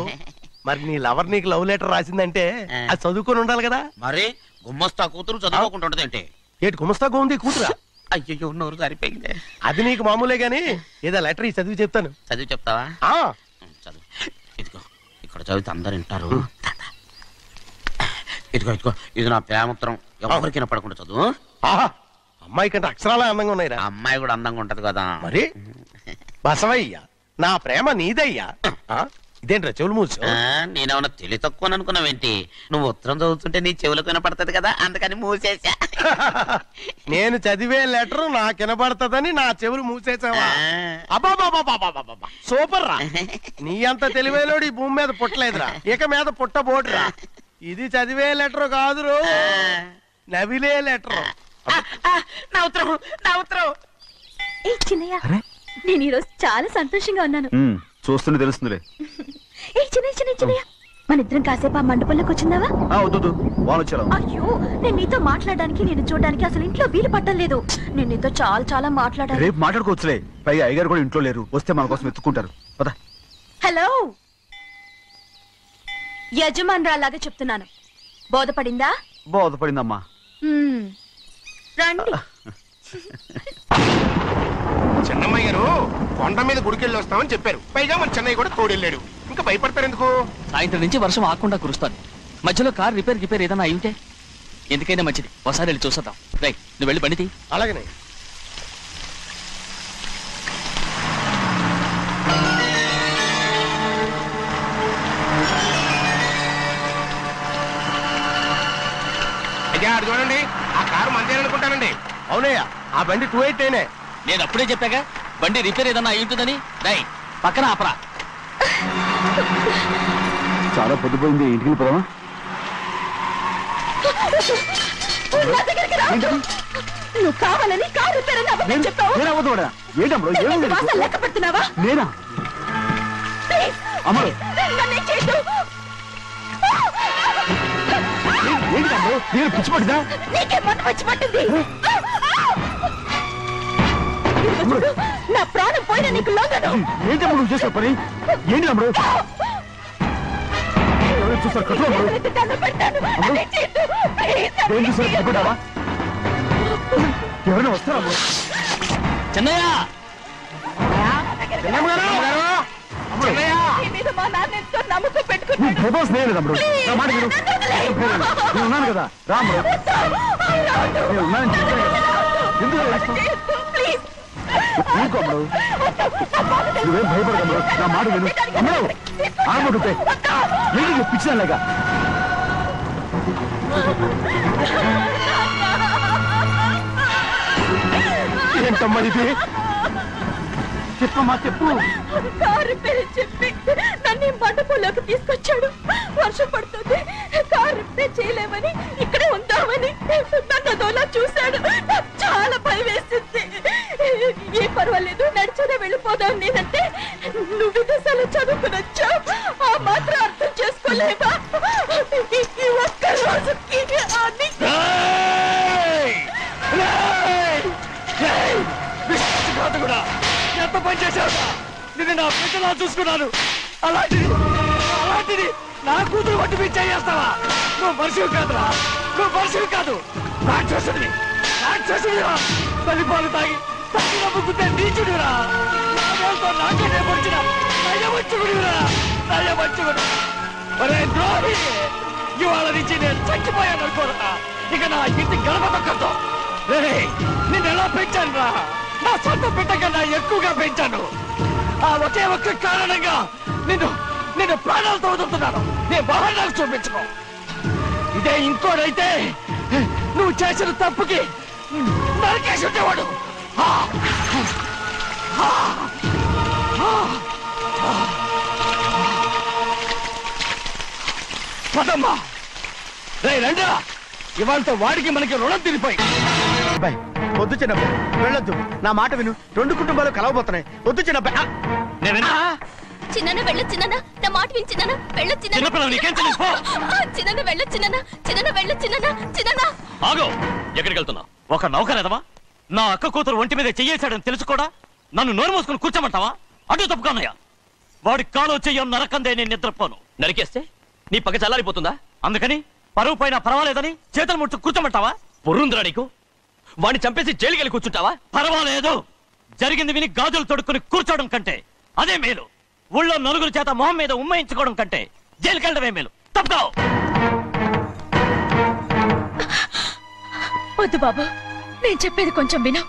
మరి నీ లవర్ నీకు లవ్ లెటర్ రాసిందంటే అది చదువుకొని ఉండాలి కదా.
మరి గుమ్మస్తా కూతురు చదువుకోకుండా ఉంటదేంటి?
ఏంటి గుమస్తా ఉంది కూతురా?
అయ్యో నోరు సరిపోయింది.
అది నీకు మామూలే గాని ఏదో లెటర్ ఈ చదివి చెప్తాను.
చదివి చెప్తావా? చదువు. ఇదిగో ఇక్కడ చదివితే అందరు వింటారు. ఇదిగో ఇదిగో ఇది నా ప్రేమోత్తరం. ఎవరికి పడకుండా చదువు.
అమ్మాయి కంటే అక్షరాలే అందంగా ఉన్నాయి.
అమ్మాయి కూడా అందంగా ఉంటది కదా.
మరి బసవయ్య నా ప్రేమ నీదయ్యా. ఇదేంట్రా చెవులు మూసు?
నేనేమన్నా తెలివి తక్కువ అనుకున్నావేంటి? నువ్వు ఉత్తరం చదువుతుంటే నీ చెవులకు వినపడుతుంది కదా, అందుకని మూసేసా.
నేను చదివే లెటర్ నాకు వినపడుతుందని నా చెవులు మూసేసావా? అబ్బాబాబాబాబాబాబా సూపర్ రా. నీ అంత తెలివేలోడు ఈ భూమి మీద పుట్టలేదురా, ఇక మీద పుట్టబోటురా. ఇది చదివే లెటర్ కాదురు, నవిలే లెటర్.
నా ఉత్తరం, నా ఉత్తరం.
ఏ చిన్నయ్య, నేను ఈరోజు చాలా సంతోషంగా ఉన్నాను.
చూస్తూనే తెలుస్తుందిలే.
ఏ చిన్నయ్య చిన్నయ్య చిన్నయ్య,
మన ఇద్దరం కాసేపు ఆ మండపంలోకి వచ్చిందావా?
వద్దు వాళ్ళు వచ్చారు.
అయ్యో, నేను నీతో మాట్లాడడానికి నేను చూడడానికి అసలు ఇంట్లో వీలు పట్టలేదు. నేను నీతో చాలా చాలా మాట్లాడాలి.
రేపు మాట్లాడుకోవచ్చులే. పైగా అయ్యగారు కూడా ఇంట్లో లేరు. వస్తే మన కోసం ఎత్తుకుంటారు. పద.
హలో, యజమానురాలాగా చెప్తున్నాను, బోధపడిందా?
బోధపడిందమ్మా.
రండి.
చెన్నమ్మ గారు కొండ మీద గుడికెళ్ళి వస్తామని చెప్పారు. పైగా మన చెన్నయ్య కూడా తోడెళ్ళాడు. ఇంకా భయపడతారు ఎందుకు?
సాయంత్రం నుంచి వర్షం ఆకుండా కురుస్తాను. మధ్యలో కార్ రిపేర్ ఏదైనా అయి ఎందుకైనా మంచిది ఒకసారి వెళ్ళి చూసేద్దాం. రై, నువ్వు వెళ్ళి బండితి.
అలాగనే. అయ్యా, అడు చూడండి, ఆ కారు మందే అనుకుంటానండి.
అవునయ్యా, ఆ బండి 288.
నేను అప్పుడే చెప్పాగా బండి రిపేర్ ఏదన్నా అయి ఉంటుందని. రై, పక్కన ఆపరా.
చాలా పొద్దుపోయింది, ఇంటికి పోదామా?
నువ్వు కావాలని కారు రిపేర్ అని అబద్ధం చెప్పావు. లెక్క పెడుతున్నావా?
నేనా? అమ్మడు పిచ్చి పట్టిందా?
నీకే మొన్న పిచ్చి పట్టింది. నా ప్రాణం పోయినా నీకు లోగను.
ఏంటమ్మా నువ్వు చేసే పని? ఏంటి అమ్మడు? చూస్తారు కట్టు ఏం చూసారు? పట్టుకుంటావా? ఎవరైనా వస్తారా?
చెన్నయ్య,
ఉన్నాను కదా, రాముడు. నేను ఉన్నానని చెప్పాను కదా, ఎందుకు ఊరుకోమ్మడు. నువ్వేం భయపడకమ్మడు, నా మాట విను. అమ్మడు ఆడబడుతే ఏంటి చెప్పించాలేగా? ఏంటమ్మా ఇది? చెప్పమ్మా, చెప్పు.
కారు పేరు చెప్పి నన్ను మండపంలోకి తీసుకొచ్చాడు. వర్షం పడుతుంది, కారు రిపేర్ చేయలేమని ఇక్కడే ఉందామని నన్ను అదోలా చూశాడు. నాకు చాలా భయం వేసింది. ఏ పర్వాలేదు, నడిచేదే వెళ్ళిపోదాం నేనంటే, నువ్వు విదేశాలు చదువుకుని వచ్చావు, ఆ మాత్రం అర్థం చేసుకోలేవా? ఈ ఒక్క రోజుకి
ఎంత పని చేశావురా? నిన్ను నా బిడ్డలా చూసుకున్నాను. అలాంటిది నా కూతురు వడ్డీ మీద చేస్తావా? నువ్వు మనిషివి కాదురా, నువ్వు మనిషివి కాదు, రాక్షసుడివి. తల్లిపాలు తాగి నమ్ముకుంటే నీచుడిరా. నాకే పొడిచిన నయవంచుకుడివిరా. ఒరే ద్రోహి, ఇవాళ నుంచి నేను చచ్చిపోయాను అనుకోరా. ఇక నా ఇంటి గడప తొక్కతో. నిన్ను ఎలా పెంచాను రా? నా సొంత బిడ్డ కన్నా ఎక్కువగా పెంచాను. ఆ ఒకే ఒక్క కారణంగా నిన్ను ప్రాణాలతో వదులుతున్నాను. నేను బహారాలు చూపించుకో. ఇదే ఇంకోడైతే నువ్వు చేసిన తప్పుకి నరికేసి ఉండేవాడు. పదమ్మా, రండిరా. ఇవాళతో వాడికి మనకి రుణం తిరిగిపోయి.
వద్దు చిన్నబ్బాయి, వెళ్ళొద్దు. నా మాట విను, 2 కుటుంబాలు కలవబోతున్నాయి. వద్దు చిన్నబ్బాయి.
చిన్న వెళ్ళ చిన్న, నా మాట విని చిన్న వెళ్ళ చిన్న. చిన్న వెళ్ళ చిన్న వెళ్ళ చిన్న.
ఆగో, ఎక్కడికి వెళ్తున్నా? ఒక నౌకరేదవా నా అక్క కూతురు ఒంటి మీద చెయ్యేశాడని తెలుసు కూడా నన్ను నోరు మూసుకుని కూర్చోమంటావా? అటు తప్పుకున్నాయా? వాడి కాలో చెయ్యం నరకందే నేను నిద్రపోను. నరికేస్తే నీ పగ చల్లారిపోతుందా? అందుకని పరువు పైన పర్వాలేదని చేతులు ముట్టు కూర్చోమంటావా? పొర్రుందిరా నీకు? వాడిని చంపేసి జైలుకెళ్ళి కూర్చుంటావా? పర్వాలేదు, జరిగింది విని గాజులు తొడుక్కుని కూర్చోవడం కంటే అదే మేలు. ఊళ్ళో నలుగురు చేత మొహం మీద ఉమ్మయించుకోవడం కంటే జైలుకెళ్ళడమే మేలు. తప్పుకో.
వద్దు బాబు, నేను చెప్పేది కొంచెం విను.